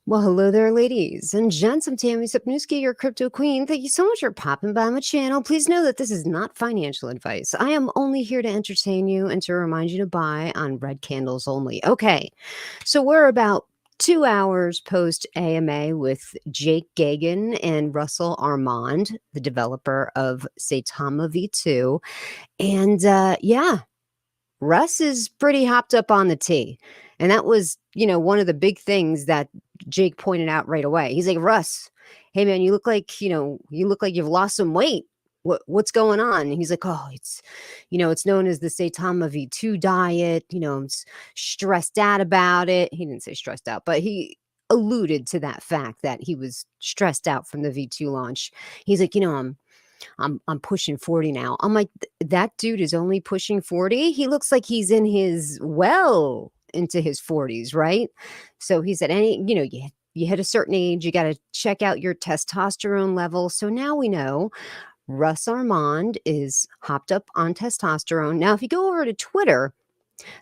Well, hello there, ladies and gents. I'm Tammy Sipnewski, your crypto queen. Thank you so much for popping by my channel. Please know that this is not financial advice. I am only here to entertain you and to remind you to buy on red candles only. Okay, so we're about 2 hours post AMA with Jake Gagan and Russell Armand, the developer of Saitama V2. And yeah, Russ is pretty hopped up on the tea. And that was, one of the big things that Jake pointed out right away. He's like, Russ, hey man, you look like, you look like you've lost some weight. What's going on? And he's like, oh, it's known as the SaitaMaV2 diet. I'm stressed out about it. He didn't say stressed out, but he alluded to that fact that he was stressed out from the V2 launch. He's like, I'm pushing 40 now. I'm like, that dude is only pushing 40. He looks like he's in his into his 40s, right? So he said, you hit a certain age, you got to check out your testosterone level. So now we know Russ Armand is hopped up on testosterone. Now, if you go over to Twitter,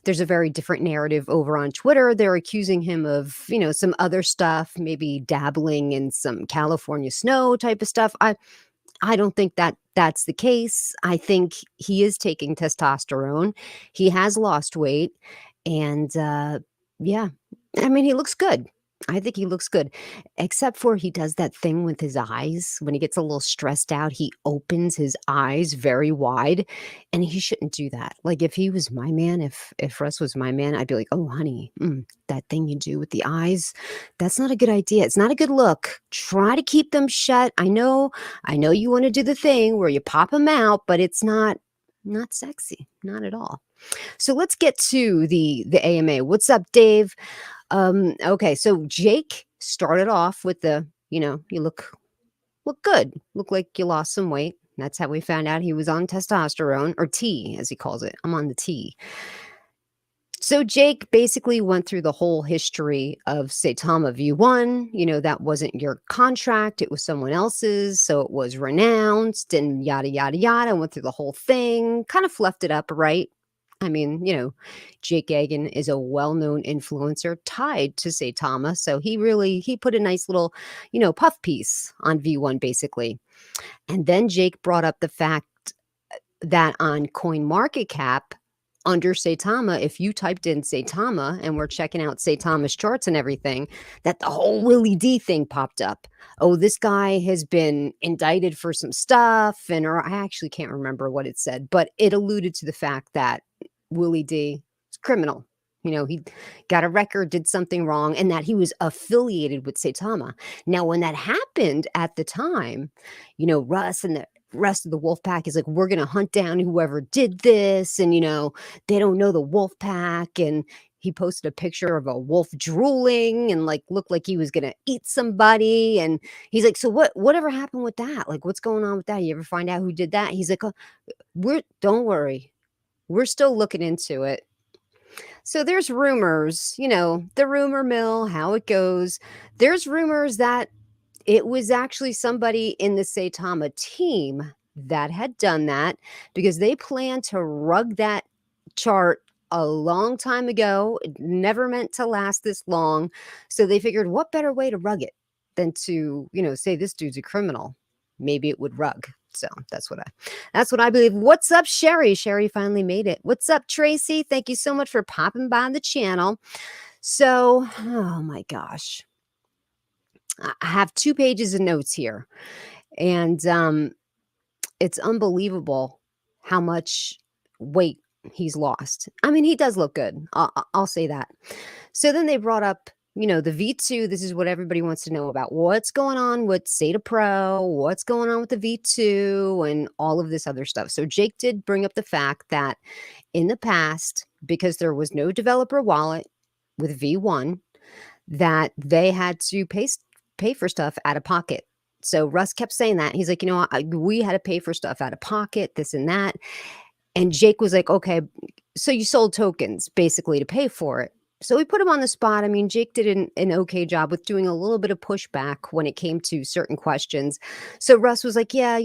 there's a very different narrative over on Twitter. They're accusing him of, some other stuff, maybe dabbling in some California snow type of stuff. I don't think that that's the case. I think he is taking testosterone. He has lost weight. And yeah, I mean, he looks good. I think he looks good, except for he does that thing with his eyes. When he gets a little stressed out, he opens his eyes very wide, and he shouldn't do that. Like if he was my man, if Russ was my man, I'd be like, oh, honey, that thing you do with the eyes, that's not a good idea. It's not a good look. Try to keep them shut. I know you want to do the thing where you pop them out, but it's not sexy, not at all. So let's get to the AMA. What's up, Dave? Okay, so Jake started off with you look good. Look like you lost some weight. That's how we found out he was on testosterone, or T, as he calls it. I'm on the T. So Jake basically went through the whole history of Saitama V1. That wasn't your contract. It was someone else's. So it was renounced and yada, yada, yada. Went through the whole thing, kind of fluffed it up, right? I mean, Jake Gagan is a well-known influencer tied to Saitama. So he put a nice little, puff piece on V1 basically. And then Jake brought up the fact that on CoinMarketCap, under Saitama, if you typed in Saitama and we're checking out Saitama's charts and everything, that the whole Willie D thing popped up. Oh, this guy has been indicted for some stuff, or I actually can't remember what it said, but it alluded to the fact that Willie D is criminal. He got a record, did something wrong, and that he was affiliated with Saitama. Now, when that happened at the time, Russ and the rest of the wolf pack is like, we're going to hunt down whoever did this. And, they don't know the wolf pack. And he posted a picture of a wolf drooling and looked like he was going to eat somebody. And he's like, so whatever happened with that? Like, what's going on with that? You ever find out who did that? He's like, oh, don't worry. We're still looking into it. So there's rumors, the rumor mill, how it goes. There's rumors that it was actually somebody in the Saitama team that had done that because they planned to rug that chart a long time ago. It never meant to last this long. So they figured, what better way to rug it than to, say this dude's a criminal? Maybe it would rug. So that's what I believe. What's up, Sherry? Sherry finally made it. What's up, Tracy? Thank you so much for popping by the channel. So, oh my gosh. I have 2 pages of notes here, and it's unbelievable how much weight he's lost. I mean, he does look good. I'll say that. So then they brought up, the V2. This is what everybody wants to know about. What's going on with SaitaPro? What's going on with the V2 and all of this other stuff? So Jake did bring up the fact that in the past, because there was no developer wallet with V1, that they had to pay for stuff out of pocket. So Russ kept saying that. He's like, we had to pay for stuff out of pocket, this and that. And Jake was like, okay, so you sold tokens basically to pay for it. So we put him on the spot. I mean, Jake did an okay job with doing a little bit of pushback when it came to certain questions. So Russ was like, yeah,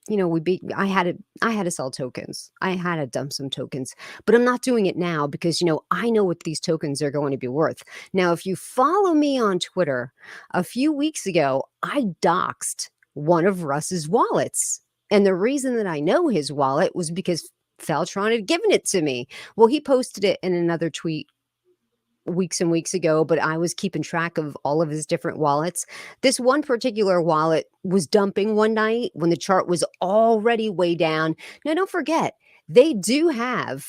I had to sell tokens. I had to dump some tokens, but I'm not doing it now because, I know what these tokens are going to be worth. Now, if you follow me on Twitter, a few weeks ago, I doxed one of Russ's wallets. And the reason that I know his wallet was because Feltron had given it to me. Well, he posted it in another tweet weeks and weeks ago, but I was keeping track of all of his different wallets. This one particular wallet was dumping one night when the chart was already way down. Now, don't forget, they do have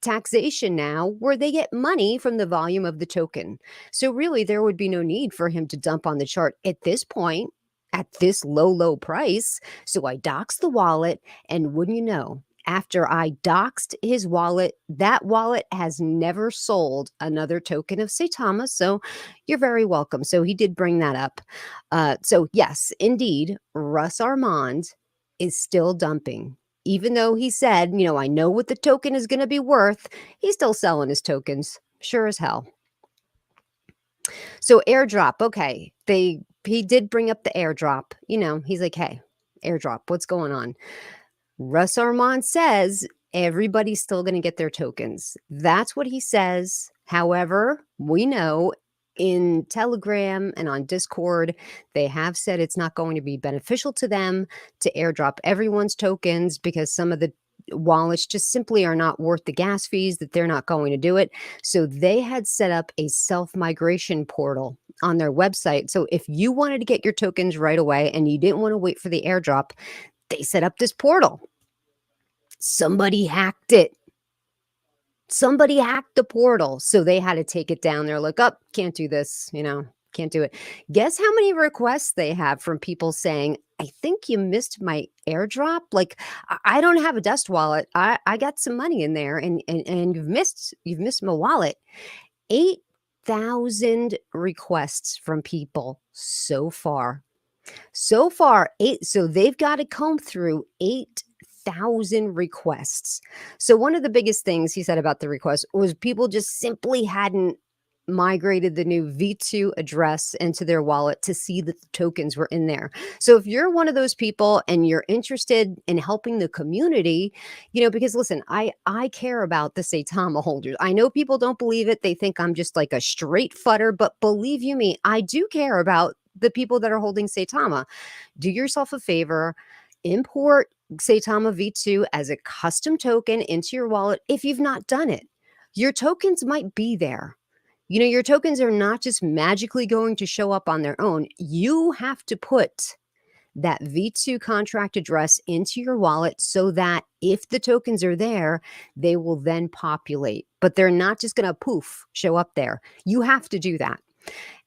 taxation now where they get money from the volume of the token. So, really, there would be no need for him to dump on the chart at this point. At this low price. So I doxed the wallet, and wouldn't you know, after I doxed his wallet, that wallet has never sold another token of Saitama. So you're very welcome. So he did bring that up. So yes, indeed, Russ Armand is still dumping. Even though he said, I know what the token is going to be worth, he's still selling his tokens. Sure as hell. So airdrop, okay. He did bring up the airdrop. He's like, hey, airdrop, what's going on? Russ Armand says everybody's still going to get their tokens. That's what he says. However, we know in Telegram and on Discord, they have said it's not going to be beneficial to them to airdrop everyone's tokens because some of the wallets just simply are not worth the gas fees, that they're not going to do it. So they had set up a self-migration portal on their website. So if you wanted to get your tokens right away and you didn't want to wait for the airdrop, they set up this portal. Somebody hacked it. Somebody hacked the portal. So they had to take it down. They're like, can't do this, can't do it. Guess how many requests they have from people saying, I think you missed my airdrop. Like, I don't have a dust wallet. I got some money in there and you've missed my wallet. 8,000 requests from people so far. So they've got to comb through 8,000 requests. So one of the biggest things he said about the request was people just simply hadn't migrated the new V2 address into their wallet to see that the tokens were in there. So if you're one of those people and you're interested in helping the community, because listen, I care about the Saitama holders. I know people don't believe it. They think I'm just like a straight futter, but believe you me, I do care about the people that are holding Saitama. Do yourself a favor, import SaitamaV2 as a custom token into your wallet if you've not done it. Your tokens might be there. Your tokens are not just magically going to show up on their own. You have to put that V2 contract address into your wallet so that if the tokens are there, they will then populate. But they're not just going to poof, show up there. You have to do that.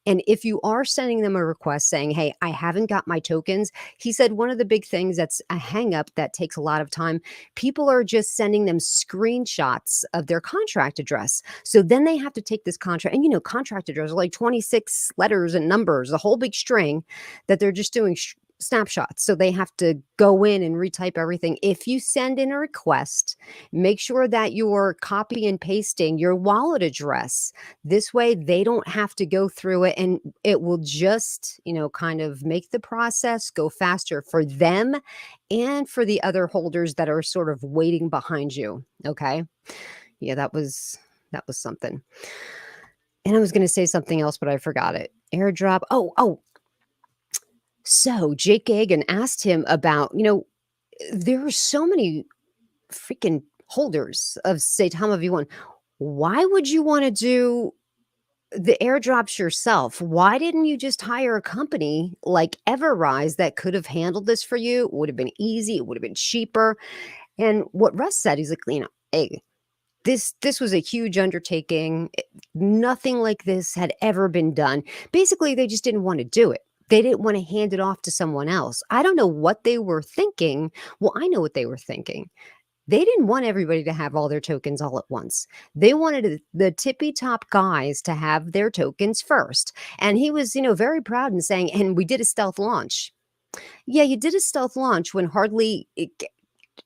And if you are sending them a request saying, hey, I haven't got my tokens, he said one of the big things that's a hang up that takes a lot of time, people are just sending them screenshots of their contract address. So then they have to take this contract, and contract address are like 26 letters and numbers, a whole big string that they're just doing snapshots. So they have to go in and retype everything. If you send in a request, make sure that you're copy and pasting your wallet address. This way they don't have to go through it, and it will just, kind of make the process go faster for them and for the other holders that are sort of waiting behind you. Okay. Yeah, that was something. And I was going to say something else, but I forgot it. Airdrop. Oh, so Jake Gagan asked him about, there are so many freaking holders of Saitama V1. Why would you want to do the airdrops yourself? Why didn't you just hire a company like Everrise that could have handled this for you? It would have been easy. It would have been cheaper. And what Russ said, he's like, hey, this was a huge undertaking. Nothing like this had ever been done. Basically, they just didn't want to do it. They didn't want to hand it off to someone else. I don't know what they were thinking. Well, I know what they were thinking. They didn't want everybody to have all their tokens all at once. They wanted the tippy top guys to have their tokens first. And he was, very proud in saying, and we did a stealth launch. Yeah, you did a stealth launch when hardly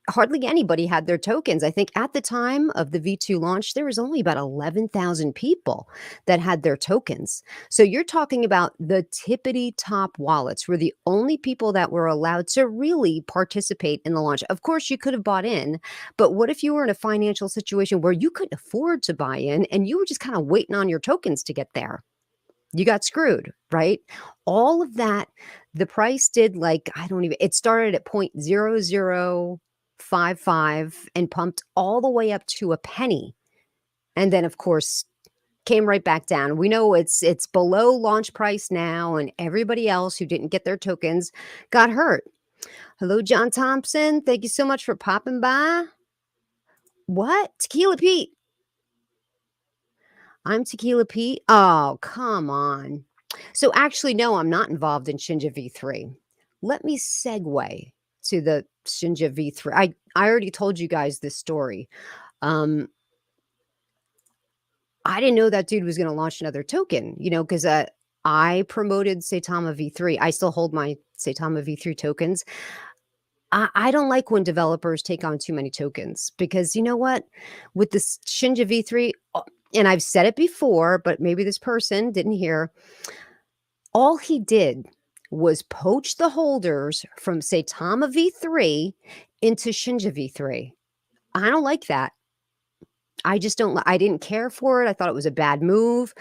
hardly anybody had their tokens. I think at the time of the V2 launch, there was only about 11,000 people that had their tokens. So you're talking about the tippity top wallets were the only people that were allowed to really participate in the launch. Of course, you could have bought in, but what if you were in a financial situation where you couldn't afford to buy in and you were just kind of waiting on your tokens to get there? You got screwed, right? All of that, the price did like, I don't even, it started at 0.0055 and pumped all the way up to a penny. And then, of course, came right back down. We know it's below launch price now, and everybody else who didn't get their tokens got hurt. Hello, John Thompson. Thank you so much for popping by. What? Tequila Pete. I'm Tequila Pete. Oh, come on. So actually, no, I'm not involved in Shinja V3. Let me segue to the Shinja V3. I already told you guys this story. I didn't know that dude was going to launch another token, because I promoted Saitama V3. I still hold my Saitama V3 tokens. I don't like when developers take on too many tokens because you know what? With this Shinja V3, and I've said it before, but maybe this person didn't hear, all he did was poach the holders from Saitama V3 into Shinja V3. I don't like that. I just don't, I didn't care for it. I thought it was a bad move.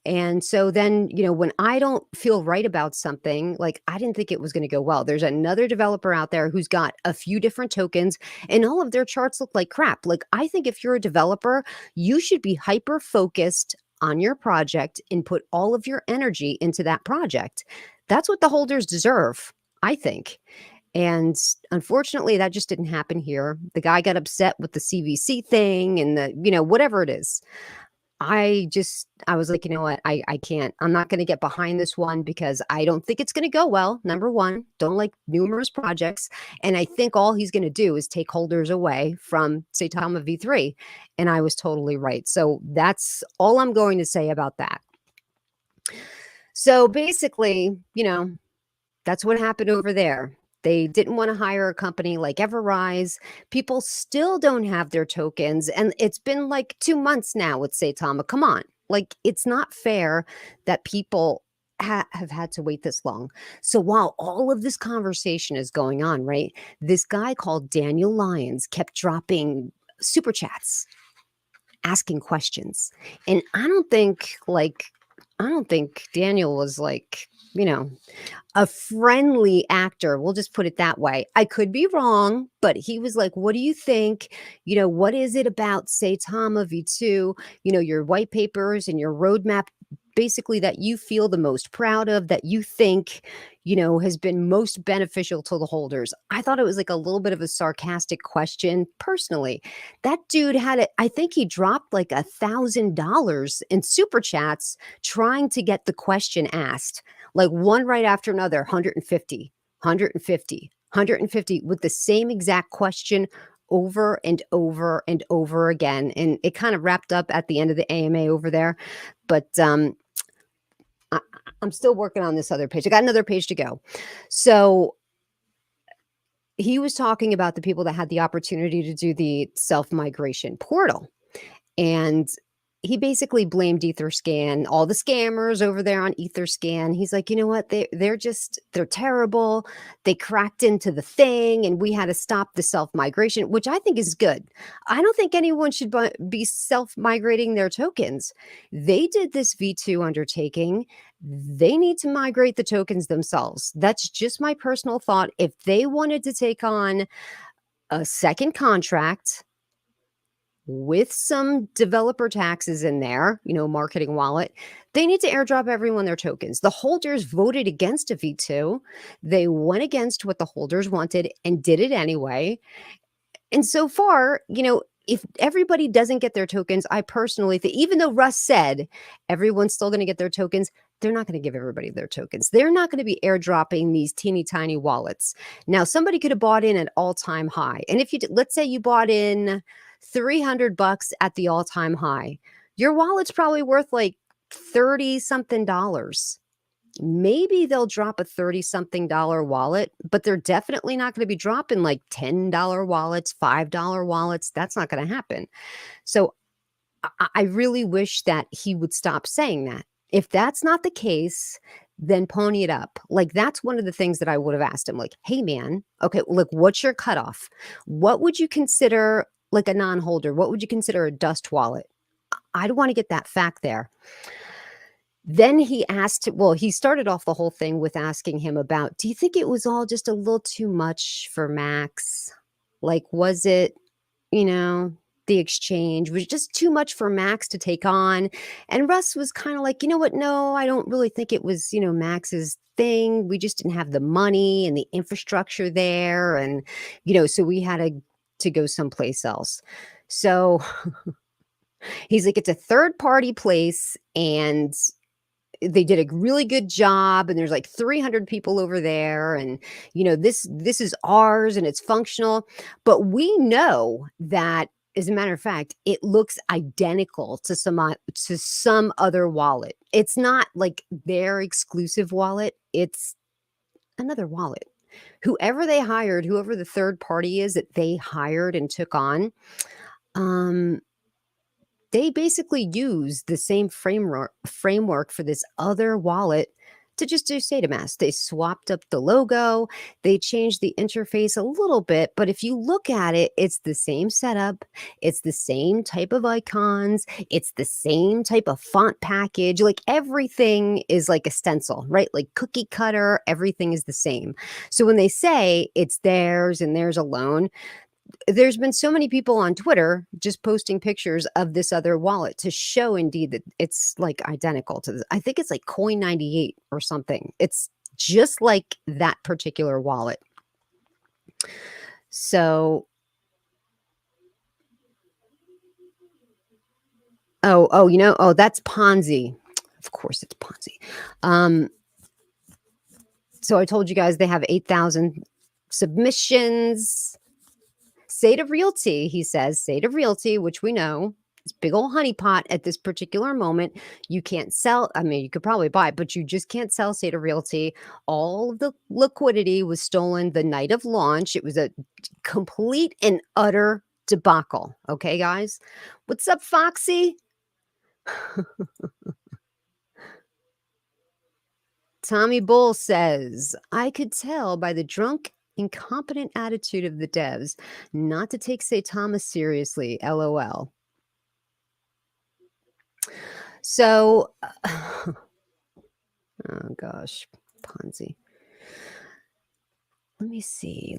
And so then, when I don't feel right about something, like I didn't think it was going to go well. There's another developer out there who's got a few different tokens and all of their charts look like crap. Like I think if you're a developer, you should be hyper focused on your project and put all of your energy into that project. That's what the holders deserve, I think. And unfortunately, that just didn't happen here. The guy got upset with the CVC thing and whatever it is. I was like, you know what? I can't, I'm not going to get behind this one because I don't think it's going to go well. Number one, don't like numerous projects. And I think all he's going to do is take holders away from Saitama V3. And I was totally right. So that's all I'm going to say about that. So basically, that's what happened over there. They didn't want to hire a company like Everrise. People still don't have their tokens. And it's been like 2 months now with Saitama. Come on. Like, it's not fair that people have had to wait this long. So while all of this conversation is going on, right, this guy called Daniel Lyons kept dropping super chats, asking questions. And I don't think Daniel was like, a friendly actor. We'll just put it that way. I could be wrong, but he was like, what do you think? What is it about Saitama V2, your white papers and your roadmap, basically that you feel the most proud of, that you think, has been most beneficial to the holders? I thought it was like a little bit of a sarcastic question. Personally, that dude had it. I think he dropped like $1,000 in super chats trying to get the question asked, like one right after another, 150, 150, 150 with the same exact question over and over and over again. And it kind of wrapped up at the end of the AMA over there. But I'm still working on this other page. I got another page to go. So he was talking about the people that had the opportunity to do the self-migration portal. And he basically blamed Etherscan, all the scammers over there on Etherscan. He's like, you know what? They're terrible. They cracked into the thing and we had to stop the self-migration, which I think is good. I don't think anyone should be self-migrating their tokens. They did this V2 undertaking. They need to migrate the tokens themselves. That's just my personal thought. If they wanted to take on a second contract with some developer taxes in there, marketing wallet, they need to airdrop everyone their tokens. The holders voted against a V2. They went against what the holders wanted and did it anyway. And so far, if everybody doesn't get their tokens, I personally think, even though Russ said everyone's still going to get their tokens, they're not going to give everybody their tokens. They're not going to be airdropping these teeny tiny wallets. Now, somebody could have bought in at all-time high. And if let's say you bought in $300 at the all-time high, your wallet's probably worth like 30 something dollars. Maybe they'll drop a 30-something wallet, but they're definitely not going to be dropping like $10 wallets, $5 wallets. That's not going to happen. So I really wish that he would stop saying that. If that's not the case, then pony it up. Like, that's one of the things that I would have asked him. Like, hey, man, okay, look, what's your cutoff? What would you consider like a non-holder? What would you consider a dust wallet? I'd want to get that fact there. Then he asked, well, he started off the whole thing with asking him about, do you think it was all just a little too much for Max? Like, was it, the exchange was just too much for Max to take on? And Russ was kind of like, you know what? No, I don't really think it was, Max's thing. We just didn't have the money and the infrastructure there. And, so we had to go someplace else. So he's like, it's a third party place and they did a really good job, and there's like 300 people over there, and this is ours and it's functional. But we know that, as a matter of fact, it looks identical to some other wallet. It's not like their exclusive wallet, it's another wallet. Whoever they hired, whoever the third party is that they hired and took on, they basically use the same framework for this other wallet to just do SaitaMask. They swapped up the logo. They changed the interface a little bit. But if you look at it, it's the same setup. It's the same type of icons. It's the same type of font package. Like, everything is like a stencil, right? Like cookie cutter, everything is the same. So when they say it's theirs and theirs alone, there's been so many people on Twitter just posting pictures of this other wallet to show indeed that it's like identical to this. I think it's like Coin 98 or something. It's just like that particular wallet. So, that's Ponzi. Of course it's Ponzi. So I told you guys they have 8,000 submissions. SaitaRealty, he says, SaitaRealty, which we know is big old honeypot at this particular moment. You can't sell. I mean, you could probably buy it, but you just can't sell SaitaRealty. All of the liquidity was stolen the night of launch. It was a complete and utter debacle. Okay, guys? What's up, Foxy? Tommy Bull says, I could tell by the drunk, incompetent attitude of the devs not to take Saitama seriously. LOL. So, oh gosh, Ponzi. Let me see.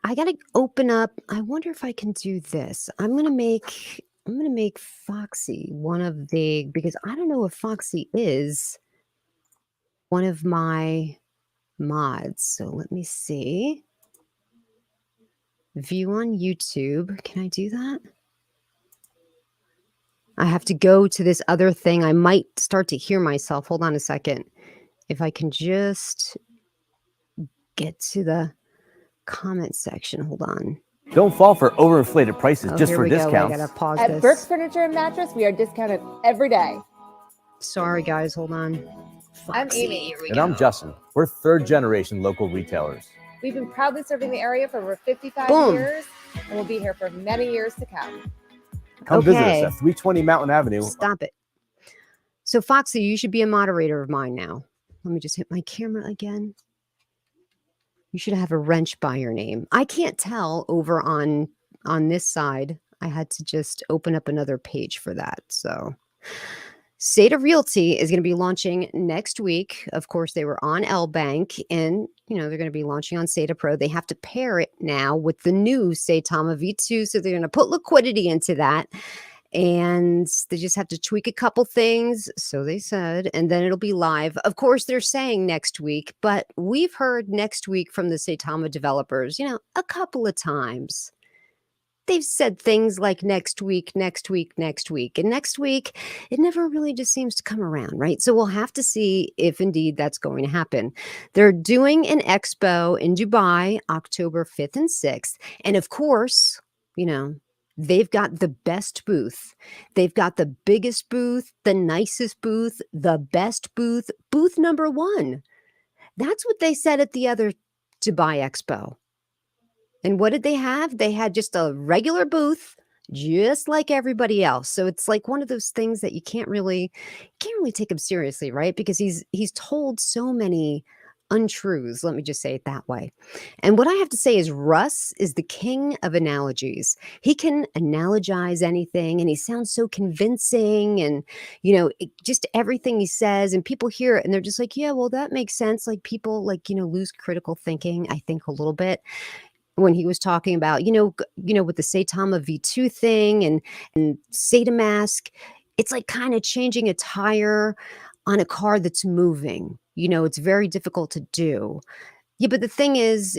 I gotta open up. I wonder if I can do this. I'm gonna make Foxy one of the, because I don't know if Foxy is one of my mods. So let me see. View on YouTube. Can I do that? I have to go to this other thing. I might start to hear myself. Hold on a second. If I can just get to the comment section. Hold on. Don't fall for overinflated prices just for discounts. I gotta pause At this. Burke's Furniture and Mattress, we are discounted every day. Sorry, guys. Hold on. I'm Amy. And I'm Justin. We're third-generation local retailers. We've been proudly serving the area for over 55 years, and we'll be here for many years to come. Come visit us at 320 Mountain Avenue. Stop it. So, Foxy, you should be a moderator of mine now. Let me just hit my camera again. You should have a wrench by your name. I can't tell over on this side. I had to just open up another page for that. So, SaitaRealty is going to be launching next week. Of course, they were on LBank, and they're going to be launching on SaitaPro. They have to pair it now with the new SaitamaV2, so they're going to put liquidity into that, and they just have to tweak a couple things, so they said, and then it'll be live. Of course, they're saying next week, but we've heard next week from the Saitama developers, a couple of times. They've said things like next week, next week, next week. And next week, it never really just seems to come around, right? So we'll have to see if indeed that's going to happen. They're doing an expo in Dubai, October 5th and 6th. And of course, They've got the best booth. They've got the biggest booth, the nicest booth, the best booth, booth number 1. That's what they said at the other Dubai Expo. And what did they have? They had just a regular booth, just like everybody else. So it's like one of those things that you can't really take him seriously, right? Because he's told so many untruths, let me just say it that way. And what I have to say is Russ is the king of analogies. He can analogize anything and he sounds so convincing, and just everything he says, and people hear it and they're just like, yeah, well, that makes sense. Like people lose critical thinking, I think, a little bit when he was talking about, with the SaitamaV2 thing and SaitaMask. It's like kind of changing a tire on a car that's moving. It's very difficult to do. Yeah, but the thing is,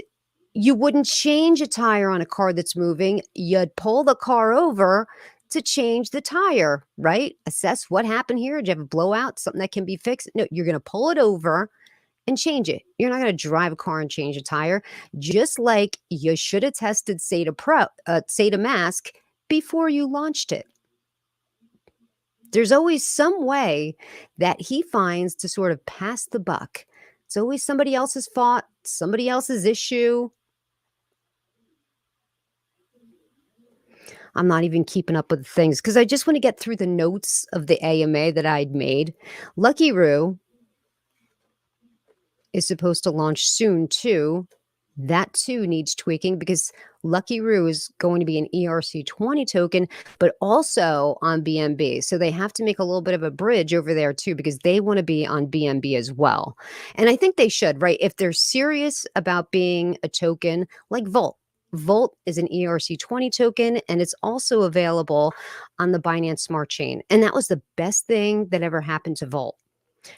you wouldn't change a tire on a car that's moving. You'd pull the car over to change the tire, right? Assess what happened here. Did you have a blowout? Something that can be fixed? No, you're going to pull it over and change it. You're not going to drive a car and change a tire. Just like you should have tested SaitaMask before you launched it. There's always some way that he finds to sort of pass the buck. It's always somebody else's fault, somebody else's issue. I'm not even keeping up with things because I just want to get through the notes of the AMA that I'd made. Lucky Roo is supposed to launch soon too. That too needs tweaking because Lucky Roo is going to be an ERC20 token, but also on BNB. So they have to make a little bit of a bridge over there too, because they want to be on BNB as well. And I think they should, right? If they're serious about being a token like Volt. Volt is an ERC20 token, and it's also available on the Binance Smart Chain. And that was the best thing that ever happened to Volt,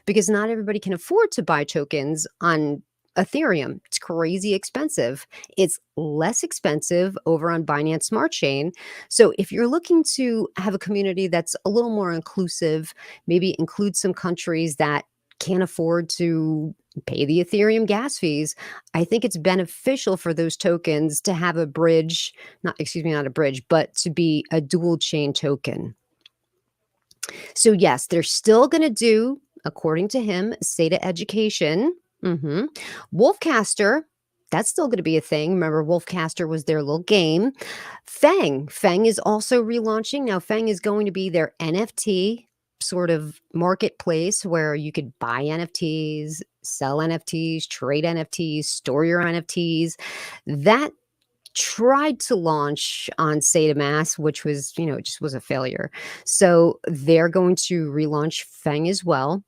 because not everybody can afford to buy tokens on Ethereum. It's crazy expensive. It's less expensive over on Binance Smart Chain. So if you're looking to have a community that's a little more inclusive, maybe include some countries that can't afford to pay the Ethereum gas fees, I think it's beneficial for those tokens to have a bridge, not a bridge, but to be a dual chain token. So yes, they're still going to do, according to him, SaitaEducation. Wolfcaster, that's still going to be a thing. Remember, Wolfcaster was their little game. Fang is also relaunching. Now, Fang is going to be their NFT sort of marketplace where you could buy NFTs, sell NFTs, trade NFTs, store your NFTs. That tried to launch on SaitaMask, which was, it just was a failure. So they're going to relaunch Fang as well.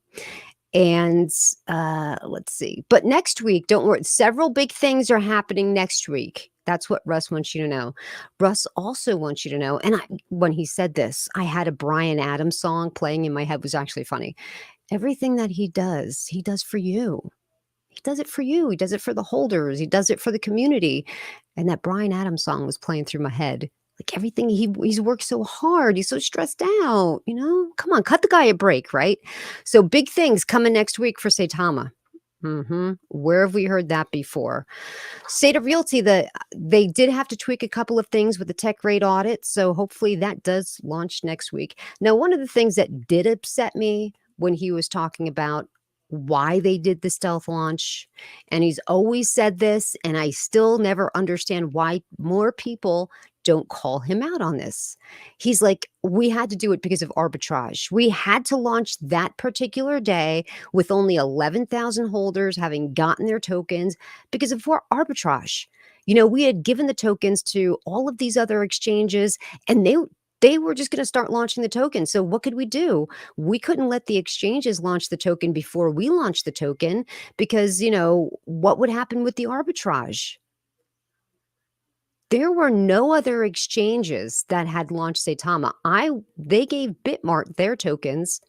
And let's see. But next week, don't worry. Several big things are happening next week. That's what Russ wants you to know. Russ also wants you to know. And when he said this, I had a Bryan Adams song playing in my head. It was actually funny. Everything that he does for you. He does it for you. He does it for the holders. He does it for the community. And that Bryan Adams song was playing through my head. Like everything, he's worked so hard. He's so stressed out, Come on, cut the guy a break, right? So big things coming next week for Saitama. Where have we heard that before? SaitaRealty, they did have to tweak a couple of things with the tech rate audit. So hopefully that does launch next week. Now, one of the things that did upset me when he was talking about why they did the stealth launch, and he's always said this, and I still never understand why more people don't call him out on this. He's like, we had to do it because of arbitrage. We had to launch that particular day with only 11,000 holders having gotten their tokens because of arbitrage. We had given the tokens to all of these other exchanges, and they were just going to start launching the token. So what could we do? We couldn't let the exchanges launch the token before we launched the token because, what would happen with the arbitrage? There were no other exchanges that had launched Saitama. They gave Bitmart their tokens.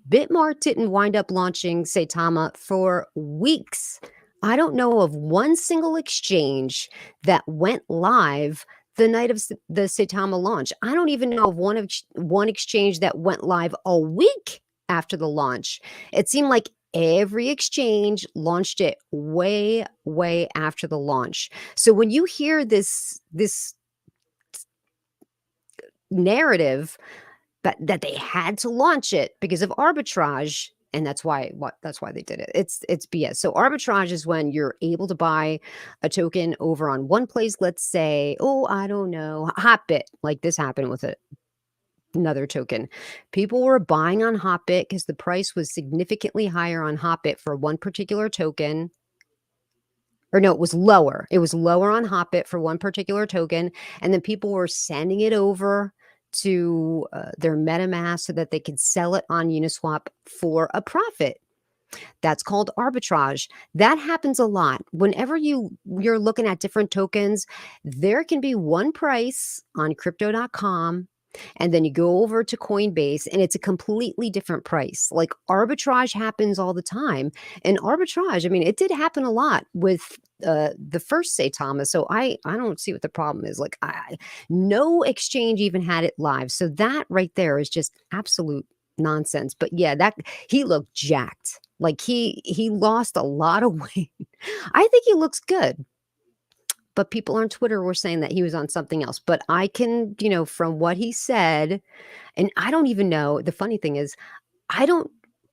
Bitmart didn't wind up launching Saitama for weeks. I don't know of one single exchange that went live the night of the Saitama launch. I don't even know of one exchange that went live a week after the launch. It seemed like every exchange launched it way, way after the launch. So when you hear this narrative that they had to launch it because of arbitrage. And that's why they did it. It's BS. So arbitrage is when you're able to buy a token over on one place. Let's say, oh, I don't know, Hotbit, like this happened with another token. People were buying on Hotbit because the price was significantly higher on Hotbit for one particular token. Or no, it was lower. It was lower on Hotbit for one particular token. And then people were sending it over to their MetaMask so that they could sell it on Uniswap for a profit. That's called arbitrage. That happens a lot. Whenever you're looking at different tokens, there can be one price on crypto.com, and then you go over to Coinbase and it's a completely different price. Like arbitrage happens all the time. And arbitrage, I mean, it did happen a lot with the first Saitama. So I don't see what the problem is. Like no exchange even had it live. So that right there is just absolute nonsense. But yeah, that he looked jacked. Like he lost a lot of weight. I think he looks good. But people on Twitter were saying that he was on something else. But I can, from what he said, and I don't even know. The funny thing is, I don't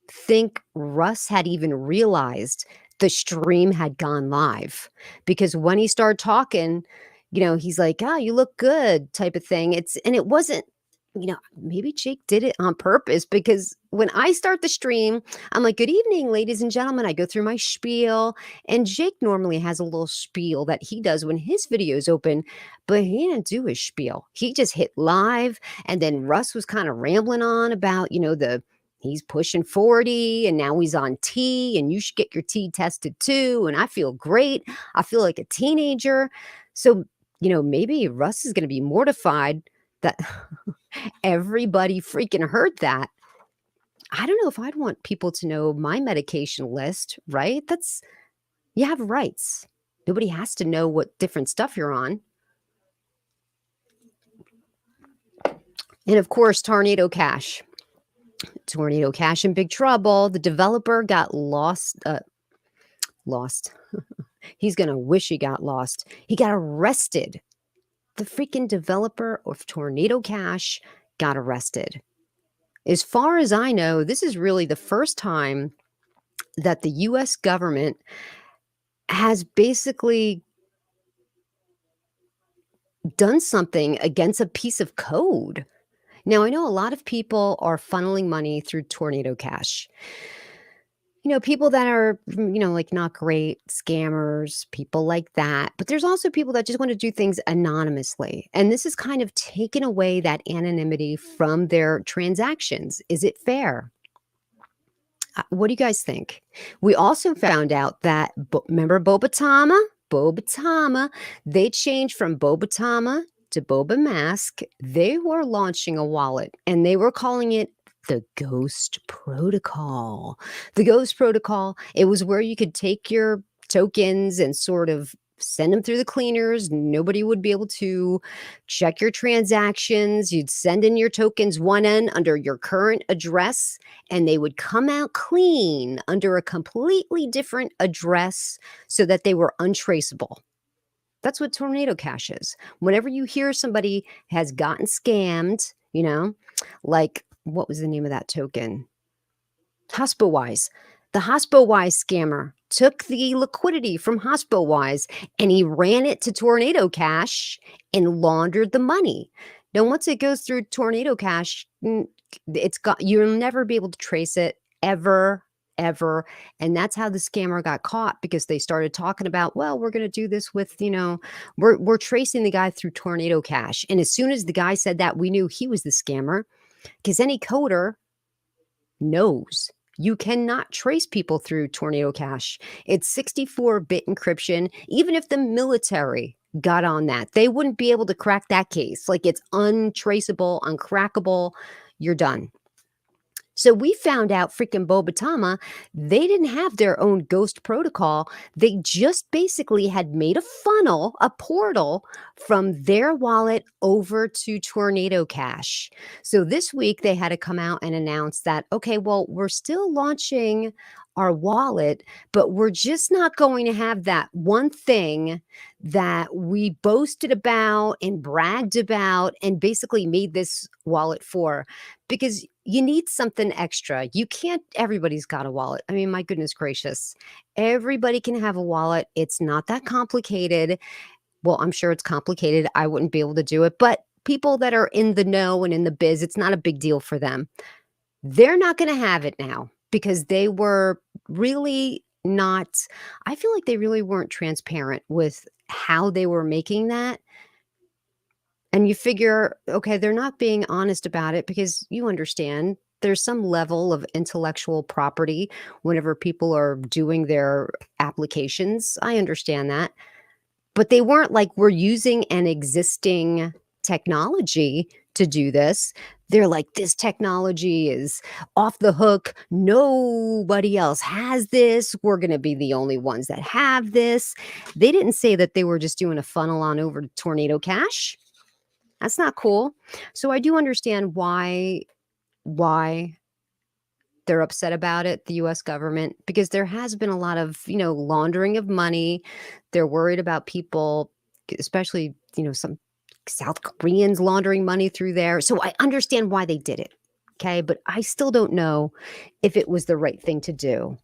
think Russ had even realized the stream had gone live, because when he started talking, he's like, "Oh, you look good," type of thing. It wasn't, maybe Jake did it on purpose, because when I start the stream, I'm like, "Good evening, ladies and gentlemen." I go through my spiel, and Jake normally has a little spiel that he does when his videos open, but he didn't do his spiel. He just hit live, and then Russ was kind of rambling on about, he's pushing 40 and now he's on T, and you should get your T tested too. And I feel great. I feel like a teenager. So, maybe Russ is going to be mortified that everybody freaking heard that. I don't know if I'd want people to know my medication list, right? You have rights. Nobody has to know what different stuff you're on. And of course, Tornado Cash. Tornado Cash in big trouble. The developer got lost. He's going to wish he got lost. He got arrested. The freaking developer of Tornado Cash got arrested. As far as I know, this is really the first time that the US government has basically done something against a piece of code. Now, I know a lot of people are funneling money through Tornado Cash. People that are, like not great, scammers, people like that. But there's also people that just want to do things anonymously. And this is kind of taken away that anonymity from their transactions. Is it fair? What do you guys think? We also found out that, remember Bobatama? They changed from Bobatama to SaitaMask. They were launching a wallet, and they were calling it the Ghost Protocol. The Ghost Protocol, it was where you could take your tokens and sort of send them through the cleaners. Nobody would be able to check your transactions. You'd send in your tokens one end under your current address, and they would come out clean under a completely different address so that they were untraceable. That's what Tornado Cash is. Whenever you hear somebody has gotten scammed, like, what was the name of that token? HospitalWise. The HospitalWise scammer took the liquidity from HospitalWise and he ran it to Tornado Cash and laundered the money. Now, once it goes through Tornado Cash, you'll never be able to trace it ever. And that's how the scammer got caught, because they started talking about, well, we're going to do this with, we're tracing the guy through Tornado Cash. And as soon as the guy said that, we knew he was the scammer, because any coder knows you cannot trace people through Tornado Cash. It's 64-bit encryption. Even if the military got on that, they wouldn't be able to crack that case. Like, it's untraceable, uncrackable. You're done. So we found out freaking Bobatama, they didn't have their own Ghost Protocol. They just basically had made a funnel, a portal from their wallet over to Tornado Cash. So this week they had to come out and announce that, okay, well, we're still launching our wallet, but we're just not going to have that one thing that we boasted about and bragged about and basically made this wallet for, because you need something extra. You can't, everybody's got a wallet. I mean, my goodness gracious, everybody can have a wallet. It's not that complicated. Well, I'm sure it's complicated. I wouldn't be able to do it, but people that are in the know and in the biz, it's not a big deal for them. They're not going to have it now because they were really not, I feel like they really weren't transparent with how they were making that. And you figure, okay, they're not being honest about it because you understand there's some level of intellectual property whenever people are doing their applications. I understand that. But they weren't like, we're using an existing technology to do this. They're like, this technology is off the hook. Nobody else has this. We're going to be the only ones that have this. They didn't say that they were just doing a funnel on over to Tornado Cash. That's not cool. So I do understand why they're upset about it, the US government, because there has been a lot of, laundering of money. They're worried about people, especially, some South Koreans laundering money through there. So I understand why they did it. Okay. But I still don't know if it was the right thing to do,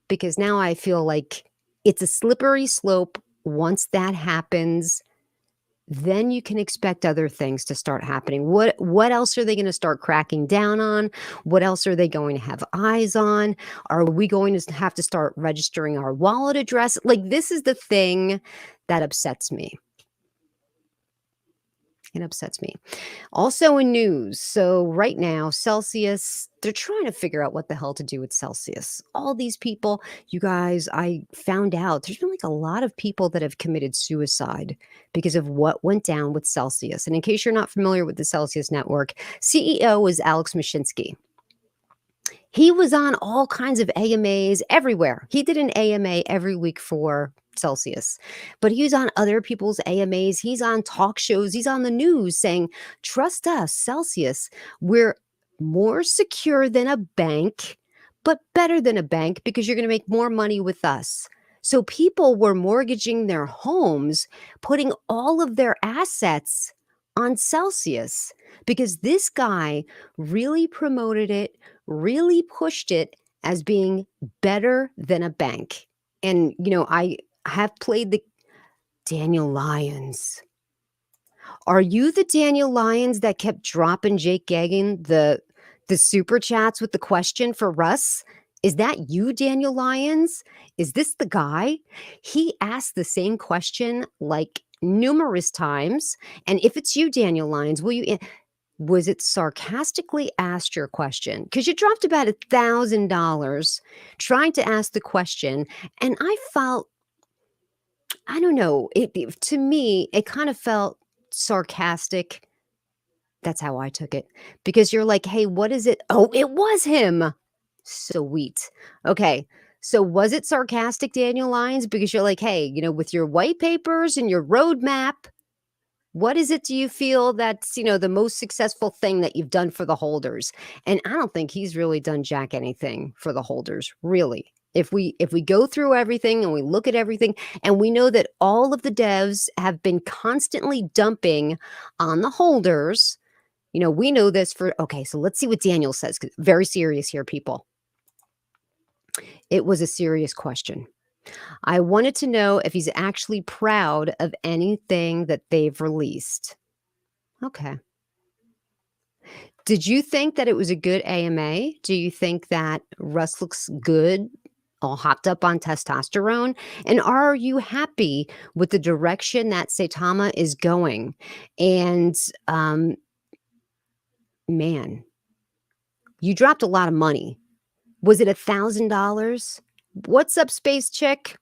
because now I feel like it's a slippery slope. Once that happens, then you can expect other things to start happening. What else are they going to start cracking down on? What else are they going to have eyes on? Are we going to have to start registering our wallet address? Like, this is the thing that upsets me. It upsets me. Also in news, so right now, Celsius, they're trying to figure out what the hell to do with Celsius. All these people, you guys, I found out there's been like a lot of people that have committed suicide because of what went down with Celsius. And in case you're not familiar with the Celsius network, CEO is Alex Mashinsky. He was on all kinds of AMAs everywhere. He did an AMA every week for Celsius, but he was on other people's AMAs. He's on talk shows. He's on the news saying, trust us, Celsius. We're more secure than a bank, but better than a bank because you're going to make more money with us. So people were mortgaging their homes, putting all of their assets on Celsius because this guy really promoted it, really pushed it as being better than a bank. And, I have played the Daniel Lyons. Are you the Daniel Lyons that kept dropping Jake Gagan the super chats with the question for Russ? Is that you, Daniel Lyons? Is this the guy? He asked the same question like numerous times. And if it's you, Daniel Lyons, was it sarcastically asked your question? Because you dropped about $1,000 trying to ask the question. And I felt, I don't know, to me, it kind of felt sarcastic. That's how I took it. Because you're like, hey, what is it? Oh, it was him. Sweet. Okay. So was it sarcastic, Daniel Lyons? Because you're like, hey, with your white papers and your roadmap, what is it do you feel that's, the most successful thing that you've done for the holders? And I don't think he's really done jack anything for the holders, really. If we go through everything and we look at everything and we know that all of the devs have been constantly dumping on the holders, we know this okay, so let's see what Daniel says. Very serious here, people. It was a serious question. I wanted to know if he's actually proud of anything that they've released. Okay. Did you think that it was a good AMA? Do you think that Russ looks good, all hopped up on testosterone? And are you happy with the direction that Saitama is going? And, man, you dropped a lot of money. Was it $1,000? What's up, Space Chick?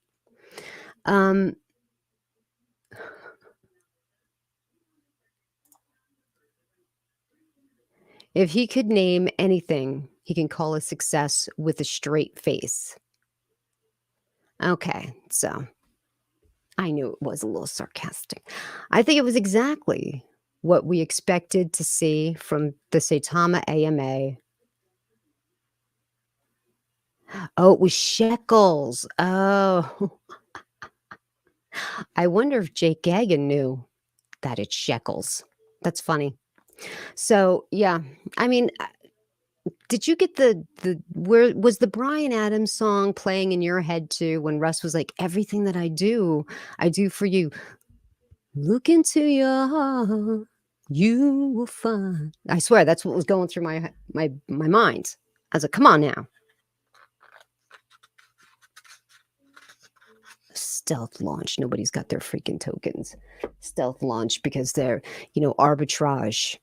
If he could name anything, he can call a success with a straight face. Okay, so I knew it was a little sarcastic. I think it was exactly what we expected to see from the Saitama AMA. Oh, it was shekels. Oh, I wonder if Jake Gagan knew that it's shekels. That's funny. So, yeah, I mean, did you get where was the Bryan Adams song playing in your head too when Russ was like, everything that I do for you. Look into your heart, you will find. I swear that's what was going through my mind. I was like, come on now. Stealth launch. Nobody's got their freaking tokens. Stealth launch because they're, arbitrage.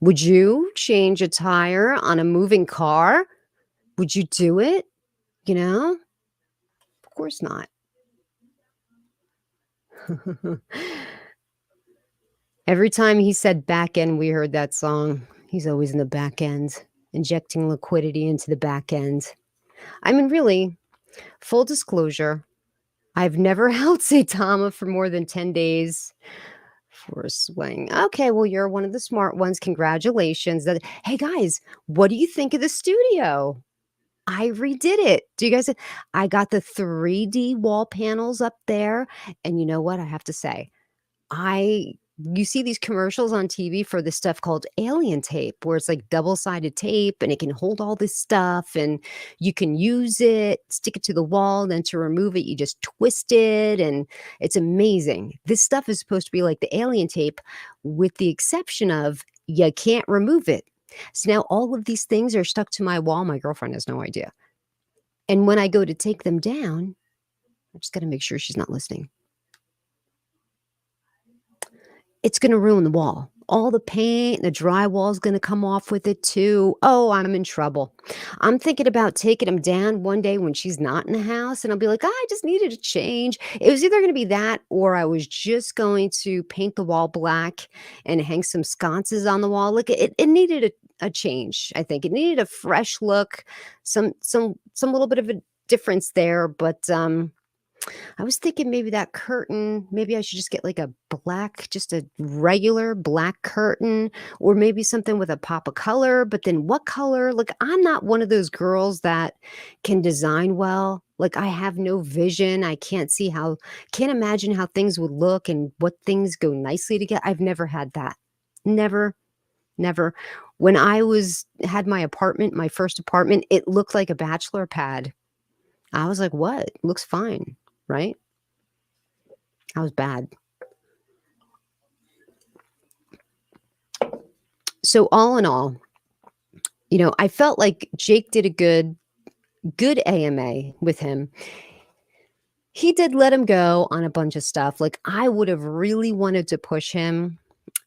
Would you change a tire on a moving car? Would you do it? Of course not. Every time he said back end, we heard that song. He's always in the back end, injecting liquidity into the back end. I mean, really, full disclosure, I've never held Saitama for more than 10 days for a swing. Okay, well, you're one of the smart ones. Congratulations. Hey, guys, what do you think of the studio? I redid it. Do you guys? I got the 3D wall panels up there. And you know what? I have to say, you see these commercials on TV for this stuff called alien tape, where it's like double-sided tape and it can hold all this stuff and you can use it, stick it to the wall, then to remove it, you just twist it. And it's amazing. This stuff is supposed to be like the alien tape, with the exception of you can't remove it. So now all of these things are stuck to my wall. My girlfriend has no idea. And when I go to take them down, I just got to make sure she's not listening. It's going to ruin the wall. All the paint, the drywall is going to come off with it too. Oh, I'm in trouble. I'm thinking about taking them down one day when she's not in the house, and I'll be like, I just needed a change. It was either going to be that, or I was just going to paint the wall black and hang some sconces on the wall. Look, it needed a change. I think it needed a fresh look, some little bit of a difference there, but I was thinking maybe that curtain, maybe I should just get like just a regular black curtain, or maybe something with a pop of color. But then what color? Like, I'm not one of those girls that can design well. Like, I have no vision. I can't imagine how things would look and what things go nicely together. I've never had that. Never. When I had my apartment, my first apartment, it looked like a bachelor pad. I was like, what? Looks fine. Right? I was bad. So all in all, I felt like Jake did a good AMA with him. He did let him go on a bunch of stuff. Like, I would have really wanted to push him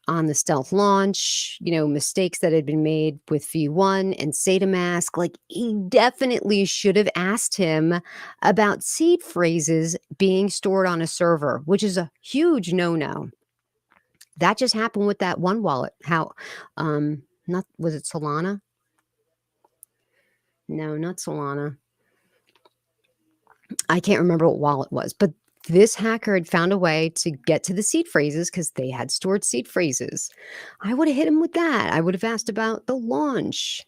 on the stealth launch, mistakes that had been made with V1 and SaitaMask. Like, he definitely should have asked him about seed phrases being stored on a server, which is a huge no-no. That just happened with that one wallet. Was it Solana? No, not Solana. I can't remember what wallet it was, but this hacker had found a way to get to the seed phrases because they had stored seed phrases. I would have hit him with that. I would have asked about the launch.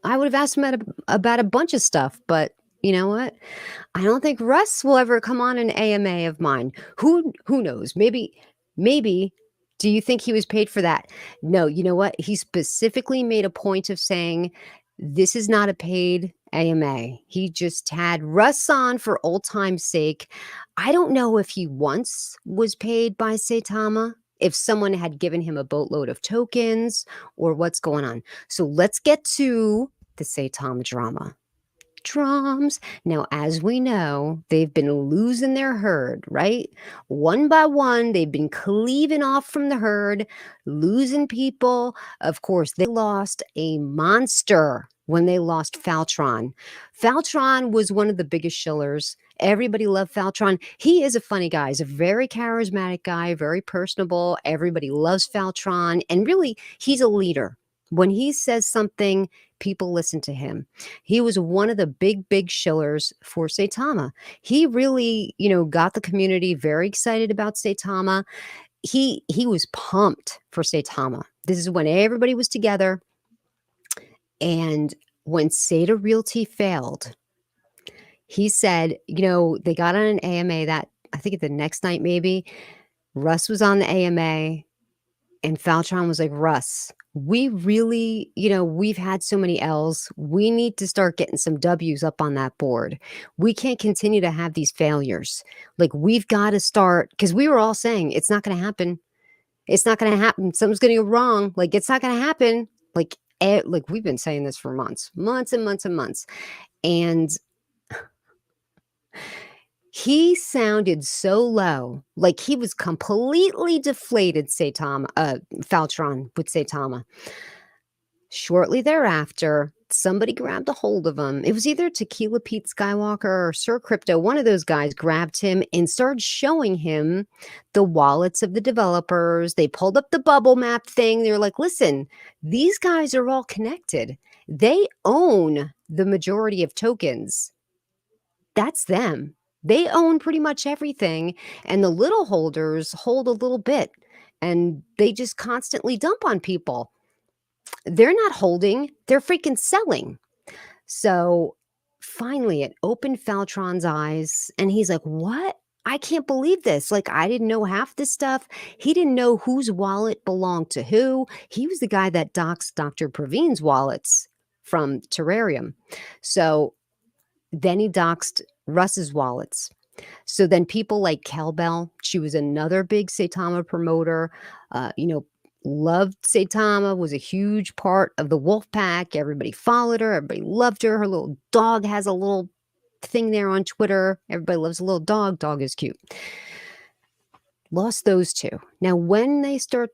I would have asked him about a bunch of stuff, but you know what? I don't think Russ will ever come on an AMA of mine. Who knows? Maybe. Do you think he was paid for that? No, you know what? He specifically made a point of saying, this is not a paid AMA. He just had Russ on for old time's sake. I don't know if he once was paid by Saitama, if someone had given him a boatload of tokens, or what's going on. So let's get to the Saitama drama. Drums. Now, as we know, they've been losing their herd, right? One by one, they've been cleaving off from the herd, losing people. Of course, they lost a monster when they lost Faltron. Faltron was one of the biggest shillers. Everybody loved Faltron. He is a funny guy. He's a very charismatic guy, very personable. Everybody loves Faltron. And really, he's a leader. When he says something, people listen to him. He was one of the big shillers for Saitama. He really, got the community very excited about Saitama. He was pumped for Saitama. This is when everybody was together. And when SaitaRealty failed, he said, they got on an AMA that, I think the next night maybe, Russ was on the AMA and Faltron was like, Russ, we really, we've had so many L's. We need to start getting some W's up on that board. We can't continue to have these failures. Like, we've got to start, because we were all saying, it's not going to happen. It's not going to happen. Something's going to go wrong. Like, it's not going to happen. Like we've been saying this for months and months and months. And he sounded so low, like he was completely deflated, Faltron with Saitama. Shortly thereafter, somebody grabbed a hold of him. It was either Tequila Pete Skywalker or Sir Crypto. One of those guys grabbed him and started showing him the wallets of the developers. They pulled up the bubble map thing. They're like, listen, these guys are all connected. They own the majority of tokens. That's them. They own pretty much everything, and the little holders hold a little bit, and they just constantly dump on people. They're not holding, they're freaking selling. So finally, it opened Faltron's eyes, and he's like, what? I can't believe this. Like, I didn't know half this stuff. He didn't know whose wallet belonged to who. He was the guy that doxed Dr. Praveen's wallets from Terrarium. So then he doxed Russ's wallets. So then people like Kelbell, she was another big Saitama promoter, loved Saitama, was a huge part of the wolf pack. Everybody followed her. Everybody loved her. Her little dog has a little thing there on Twitter. Everybody loves a little dog. Dog is cute. Lost those two. Now, when they start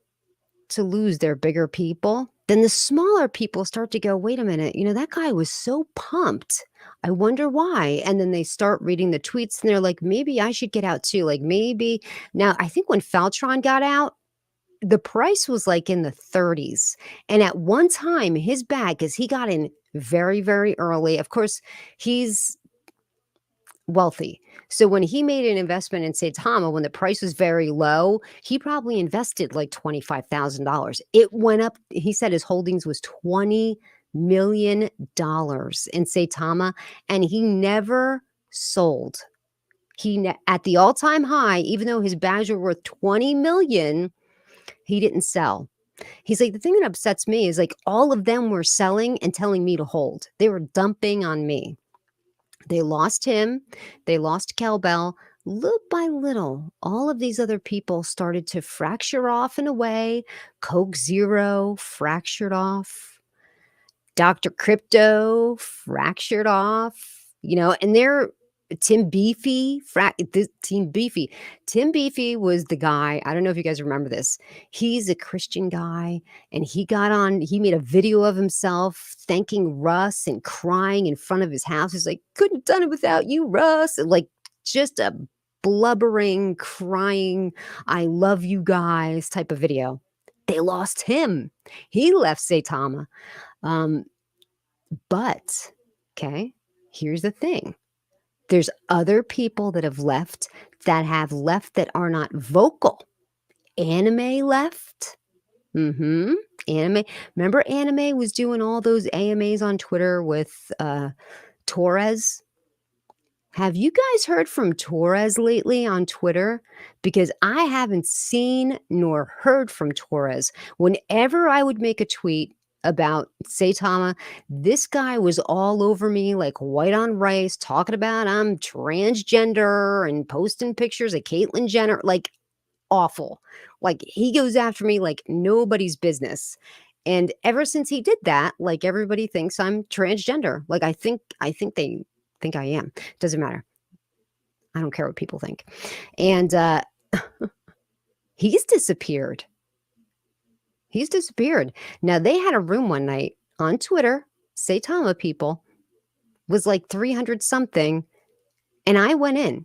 to lose their bigger people, then the smaller people start to go, wait a minute, that guy was so pumped. I wonder why. And then they start reading the tweets and they're like, maybe I should get out too. Like, maybe. Now, I think when Faltron got out, the price was like in the 30s. And at one time, his bag, because he got in very, very early. Of course, he's wealthy. So when he made an investment in Saitama, when the price was very low, he probably invested like $25,000. It went up. He said his holdings was $20 million in Saitama, and he never sold. At the all-time high, even though his bags were worth $20 million, he didn't sell. He's like, the thing that upsets me is like all of them were selling and telling me to hold. They were dumping on me. They lost him. They lost Kelbell. Little by little, all of these other people started to fracture off in a way. Coke Zero fractured off. Dr. Crypto fractured off, and they're Tim Beefy. Tim Beefy was the guy. I don't know if you guys remember this. He's a Christian guy, and he made a video of himself thanking Russ and crying in front of his house. He's like, couldn't have done it without you, Russ. And like, just a blubbering, crying, I love you guys type of video. They lost him. He left Saitama. But, okay, here's the thing. There's other people that have left that are not vocal. Anime left. Anime. Remember Anime was doing all those AMAs on Twitter with Torres? Have you guys heard from Torres lately on Twitter? Because I haven't seen nor heard from Torres. Whenever I would make a tweet about Saitama, this guy was all over me like white on rice, talking about I'm transgender and posting pictures of Caitlyn Jenner, like awful. Like he goes after me like nobody's business. And ever since he did that, like everybody thinks I'm transgender. Like I think they think I am. Doesn't matter. I don't care what people think. And he's disappeared. He's disappeared. Now, they had a room one night on Twitter, Saitama people, was like 300 something. And I went in.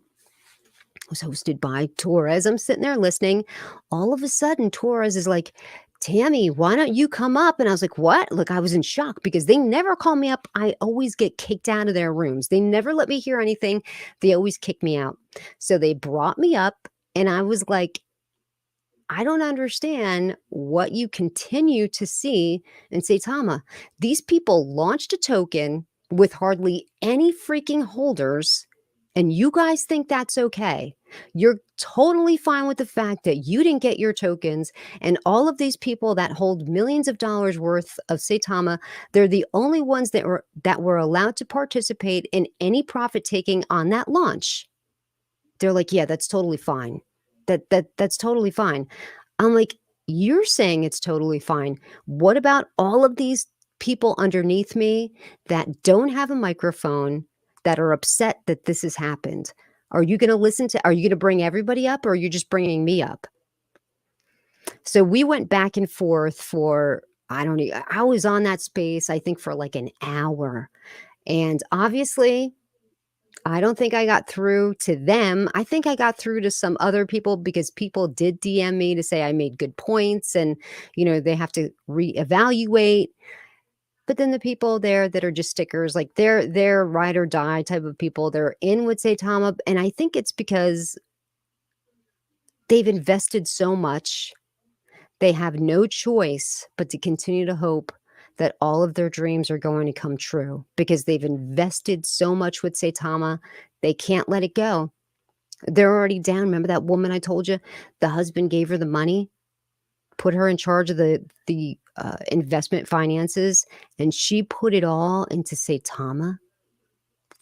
It was hosted by Torres. I'm sitting there listening. All of a sudden, Torres is like, Tammy, why don't you come up? And I was like, what? Look, I was in shock because they never call me up. I always get kicked out of their rooms. They never let me hear anything. They always kick me out. So they brought me up and I was like, I don't understand what you continue to see in Saitama. These people launched a token with hardly any freaking holders, and you guys think that's okay. You're totally fine with the fact that you didn't get your tokens, and all of these people that hold millions of dollars worth of Saitama, they're the only ones that were allowed to participate in any profit taking on that launch. They're like, yeah, that's totally fine. That's totally fine. I'm like, you're saying it's totally fine. What about all of these people underneath me that don't have a microphone, that are upset that this has happened? Are you going to are you going to bring everybody up, or are you just bringing me up? So we went back and forth for, I don't know, I was on that space, I think, for like an hour. And obviously, I don't think I got through to them. I think I got through to some other people, because people did DM me to say I made good points, and, they have to reevaluate. But then the people there that are just stickers, like they're ride or die type of people, they're in with Saitama. And I think it's because they've invested so much. They have no choice but to continue to hope that all of their dreams are going to come true, because they've invested so much with Saitama. They can't let it go. They're already down. Remember that woman I told you? The husband gave her the money, put her in charge of the investment finances, and she put it all into Saitama.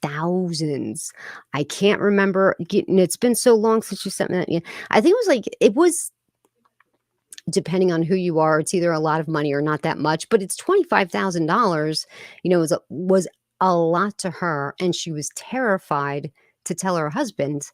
Thousands. I can't remember. It's been so long since you sent me that. I think it was depending on who you are, it's either a lot of money or not that much, but it's $25,000, was a lot to her. And she was terrified to tell her husband.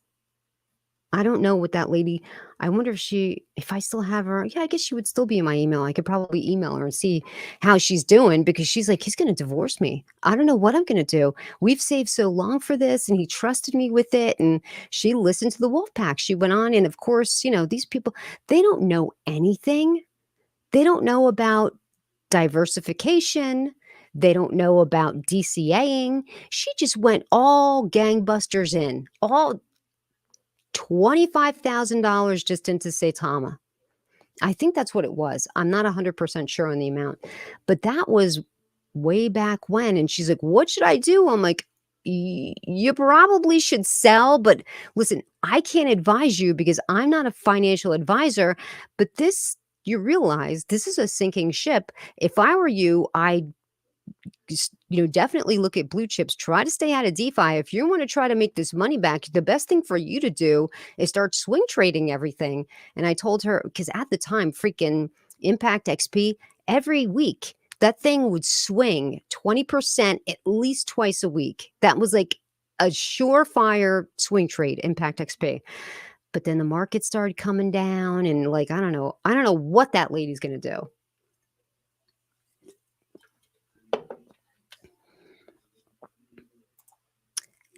I don't know what that lady, I wonder if I still have her. Yeah, I guess she would still be in my email. I could probably email her and see how she's doing, because she's like, he's going to divorce me. I don't know what I'm going to do. We've saved so long for this, and he trusted me with it. And she listened to the wolf pack. She went on. And of course, these people, they don't know anything. They don't know about diversification. They don't know about DCAing. She just went all gangbusters in, all $25,000 just into Saitama. I think that's what it was. I'm not 100% sure on the amount, but that was way back when. And she's like, what should I do? I'm like, you probably should sell, but listen, I can't advise you because I'm not a financial advisor, but you realize this is a sinking ship. If I were you, I'd definitely look at blue chips. Try to stay out of DeFi. If you want to try to make this money back, the best thing for you to do is start swing trading everything. And I told her, because at the time, freaking Impact XP, every week, that thing would swing 20% at least twice a week. That was like a surefire swing trade, Impact XP. But then the market started coming down, and I don't know what that lady's going to do.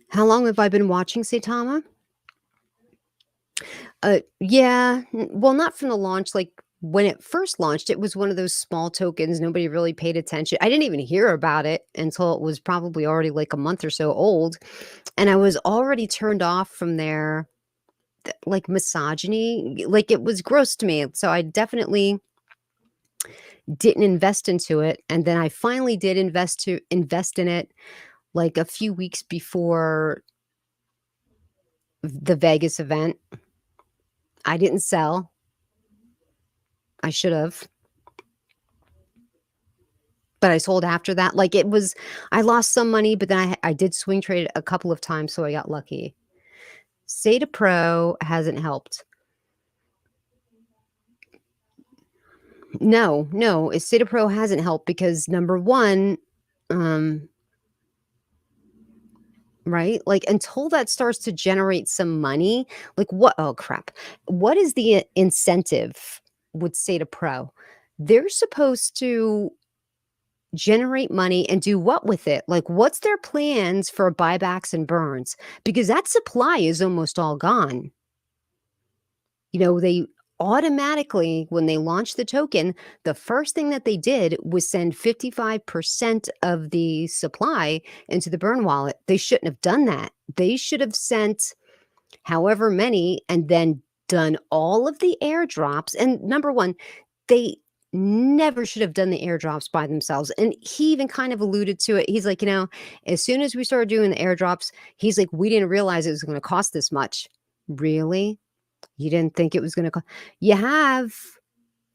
How long have I been watching Saitama? Yeah, well, not from the launch. Like when it first launched, it was one of those small tokens. Nobody really paid attention. I didn't even hear about it until it was probably already like a month or so old. And I was already turned off from their like misogyny. Like it was gross to me. So I definitely didn't invest into it. And then I finally did invest in it like a few weeks before the Vegas event. I didn't sell. I should have. But I sold after that. Like I lost some money, but then I did swing trade a couple of times, so I got lucky. SaitaPro hasn't helped. No, SaitaPro hasn't helped because number one, right? Like until that starts to generate some money, like what? Oh crap. What is the incentive with SaitaPro? They're supposed to generate money and do what with it? Like what's their plans for buybacks and burns? Because that supply is almost all gone. They automatically, when they launched the token, the first thing that they did was send 55% of the supply into the burn wallet. They shouldn't have done that. They should have sent however many and then done all of the airdrops. And number one, they never should have done the airdrops by themselves. And he even kind of alluded to it. He's like, as soon as we started doing the airdrops, he's like, we didn't realize it was going to cost this much. Really? You didn't think it was going to cost? You have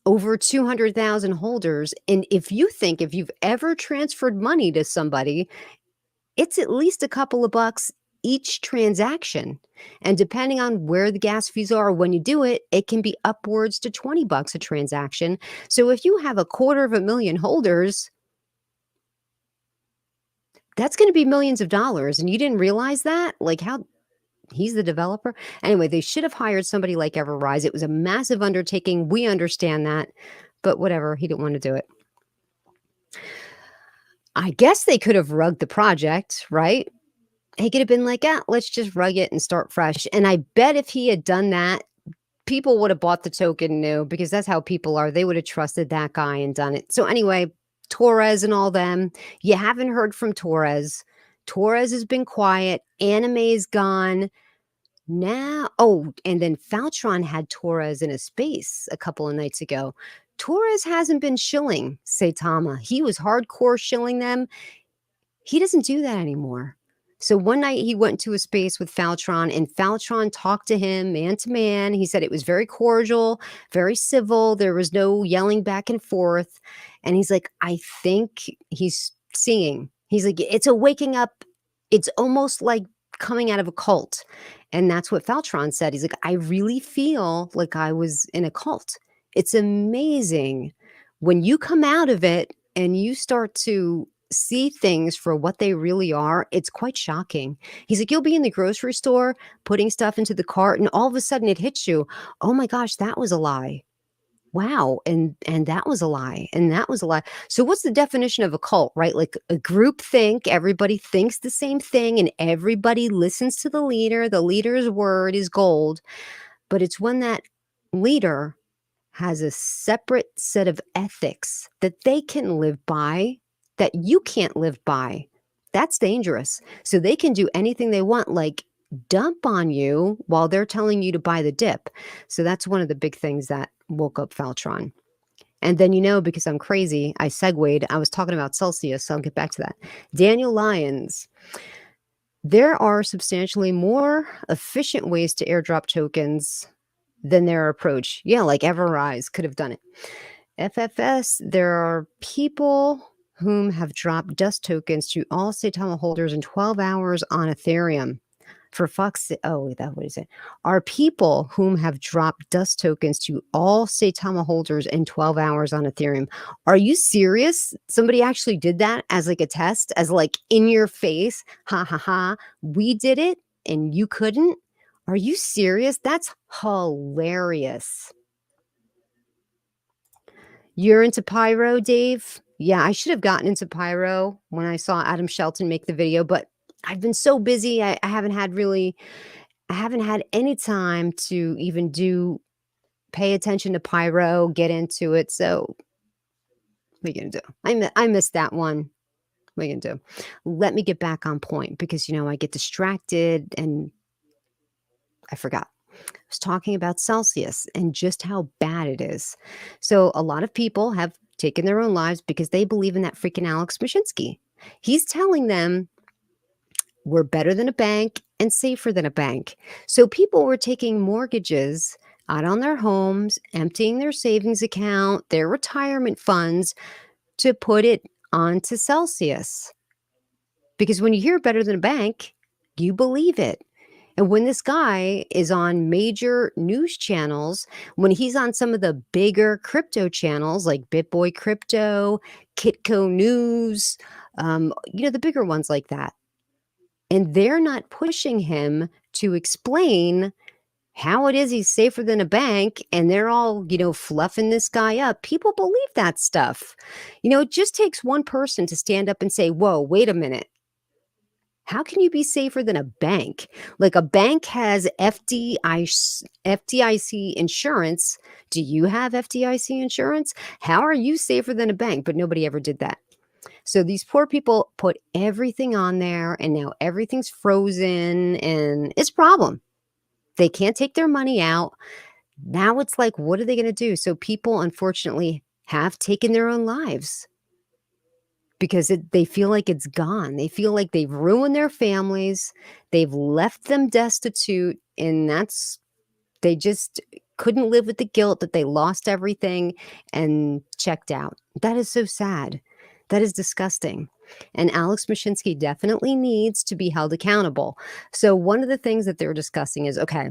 over 200,000 holders. And if you've ever transferred money to somebody, it's at least a couple of bucks each transaction. And depending on where the gas fees are when you do it, it can be upwards to 20 bucks a transaction. So if you have 250,000 holders, that's going to be millions of dollars. And you didn't realize that? Like, how he's the developer? Anyway, they should have hired somebody like Everrise. It was a massive undertaking. We understand that, but whatever. He didn't want to do it. I guess they could have rugged the project, right? He could have been like, let's just rug it and start fresh. And I bet if he had done that, people would have bought the token new, because that's how people are. They would have trusted that guy and done it. So anyway, Torres and all them, you haven't heard from Torres. Torres has been quiet. Anime's gone. Now, and then Faltron had Torres in a space a couple of nights ago. Torres hasn't been shilling Saitama. He was hardcore shilling them. He doesn't do that anymore. So one night he went to a space with Faltron, and Faltron talked to him man to man. He said it was very cordial, very civil. There was no yelling back and forth. And he's like, I think he's seeing. He's like, it's a waking up. It's almost like coming out of a cult. And that's what Faltron said. He's like, I really feel like I was in a cult. It's amazing when you come out of it and you start to see things for what they really are. It's quite shocking. He's like, you'll be in the grocery store putting stuff into the cart, and all of a sudden it hits you. Oh my gosh, that was a lie. Wow. And that was a lie. And that was a lie. So what's the definition of a cult, right? Like a group think, everybody thinks the same thing and everybody listens to the leader. The leader's word is gold. But it's when that leader has a separate set of ethics that they can live by, that you can't live by. That's dangerous. So they can do anything they want, like dump on you while they're telling you to buy the dip. So that's one of the big things that woke up Faltron. And then, because I'm crazy, I segued. I was talking about Celsius, so I'll get back to that. Daniel Lyons. There are substantially more efficient ways to airdrop tokens than their approach. Yeah, like Everrise could have done it. FFS, there are people whom have dropped dust tokens to all Saitama holders in 12 hours on Ethereum. For fuck's sake, that's what he said. Are people whom have dropped dust tokens to all Saitama holders in 12 hours on Ethereum. Are you serious? Somebody actually did that as like a test, as like in your face. Ha ha ha. We did it and you couldn't. Are you serious? That's hilarious. You're into Pyro, Dave? Yeah, I should have gotten into Pyro when I saw Adam Shelton make the video, but I've been so busy. I haven't had any time to even pay attention to Pyro, get into it. So what are you going to do? I missed that one. What are you going to do? Let me get back on point because, I get distracted and I forgot. I was talking about Celsius and just how bad it is. So a lot of people have taken their own lives because they believe in that freaking Alex Mashinsky. He's telling them we're better than a bank and safer than a bank. So people were taking mortgages out on their homes, emptying their savings account, their retirement funds to put it onto Celsius. Because when you hear better than a bank, you believe it. And when this guy is on major news channels, when he's on some of the bigger crypto channels like BitBoy Crypto, Kitco News, the bigger ones like that, and they're not pushing him to explain how it is he's safer than a bank, and they're all, fluffing this guy up. People believe that stuff. It just takes one person to stand up and say, whoa, wait a minute. How can you be safer than a bank? Like a bank has FDIC insurance. Do you have FDIC insurance? How are you safer than a bank? But nobody ever did that. So these poor people put everything on there and now everything's frozen and it's a problem. They can't take their money out. Now it's like, what are they going to do? So people, unfortunately, have taken their own lives because they feel like it's gone. They feel like they've ruined their families. They've left them destitute. And they just couldn't live with the guilt that they lost everything and checked out. That is so sad. That is disgusting. And Alex Mashinsky definitely needs to be held accountable. So one of the things that they're discussing is, okay,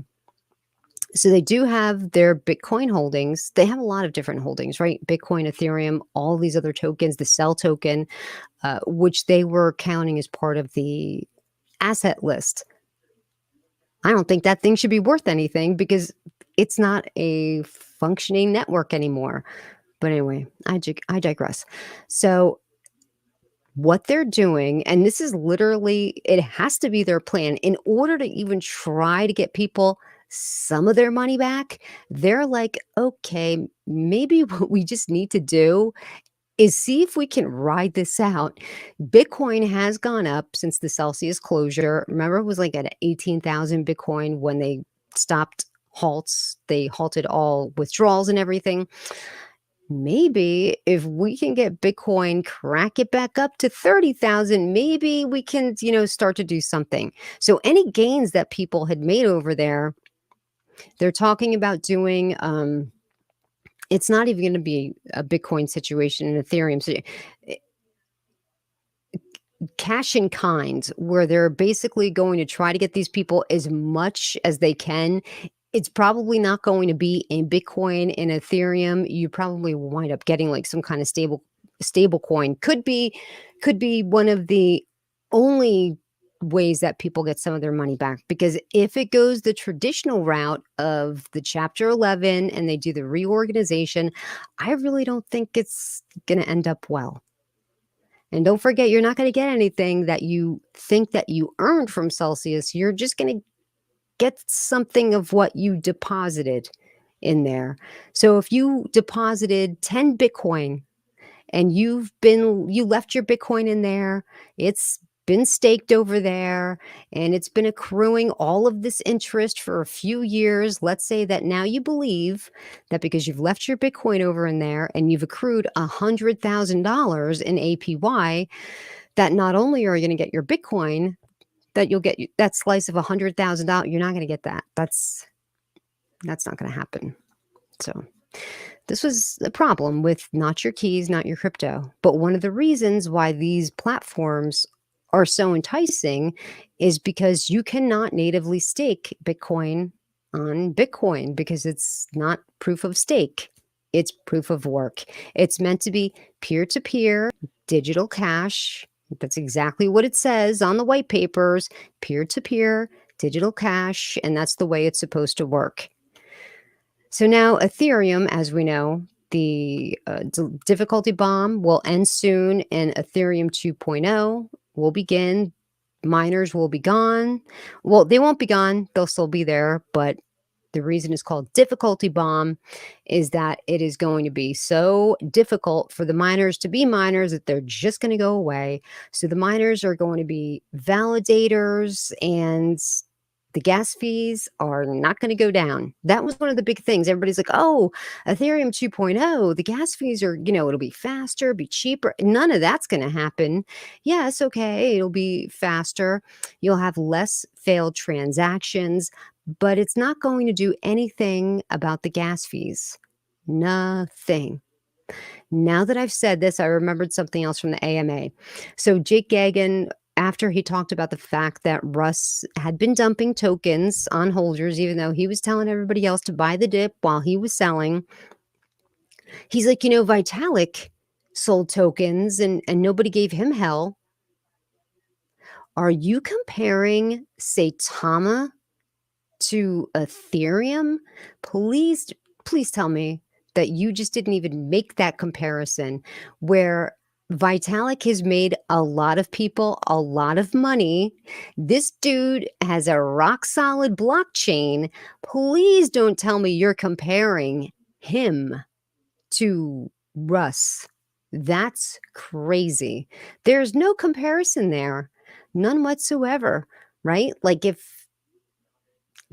so they do have their Bitcoin holdings. They have a lot of different holdings, right? Bitcoin, Ethereum, all these other tokens, the Cell token, which they were counting as part of the asset list. I don't think that thing should be worth anything because it's not a functioning network anymore. But anyway, I digress. So what they're doing, and this is literally, it has to be their plan in order to even try to get people some of their money back. They're like, okay, maybe what we just need to do is see if we can ride this out. Bitcoin has gone up since the Celsius closure. Remember, it was like at 18,000 Bitcoin when they they halted all withdrawals and everything. Maybe if we can get Bitcoin, crack it back up to 30,000, maybe we can, start to do something. So any gains that people had made over there, they're talking about doing, it's not even going to be a Bitcoin situation in Ethereum. So cash in kind, where they're basically going to try to get these people as much as they can. It's probably not going to be in Bitcoin and Ethereum. You probably will wind up getting like some kind of stable coin. Could be one of the only ways that people get some of their money back, because if it goes the traditional route of the Chapter 11 and they do the reorganization, I really don't think it's going to end up well. And don't forget, you're not going to get anything that you think that you earned from Celsius. You're just going to get something of what you deposited in there. So if you deposited 10 Bitcoin and you left your Bitcoin in there, it's been staked over there and it's been accruing all of this interest for a few years. Let's say that now you believe that because you've left your Bitcoin over in there and you've accrued $100,000 in APY, that not only are you going to get your Bitcoin, that you'll get that slice of $100,000. You're not going to get that. That's not going to happen. So this was a problem with not your keys, not your crypto. But one of the reasons why these platforms are so enticing is because you cannot natively stake Bitcoin on Bitcoin because it's not proof of stake. It's proof of work. It's meant to be peer-to-peer, digital cash. That's exactly what it says on the white papers, peer-to-peer, digital cash, and that's the way it's supposed to work. So now Ethereum, as we know, the difficulty bomb will end soon and Ethereum 2.0 will begin. Miners will be gone. Well, they won't be gone. They'll still be there, but the reason it's called difficulty bomb is that it is going to be so difficult for the miners to be miners that they're just going to go away. So the miners are going to be validators and the gas fees are not going to go down. That was one of the big things. Everybody's like, oh, Ethereum 2.0, the gas fees are, it'll be faster, be cheaper. None of that's going to happen. Yes, okay, it'll be faster. You'll have less failed transactions, but it's not going to do anything about the gas fees. Nothing. Now that I've said this, I remembered something else from the AMA. So Jake Gagan, after he talked about the fact that Russ had been dumping tokens on holders, even though he was telling everybody else to buy the dip while he was selling, he's like, Vitalik sold tokens and nobody gave him hell. Are you comparing Saitama to Ethereum? Please tell me that you just didn't even make that comparison, where Vitalik has made a lot of people a lot of money. This dude has a rock solid blockchain. Please don't tell me you're comparing him to Russ. That's crazy. There's no comparison there. None whatsoever, right? Like if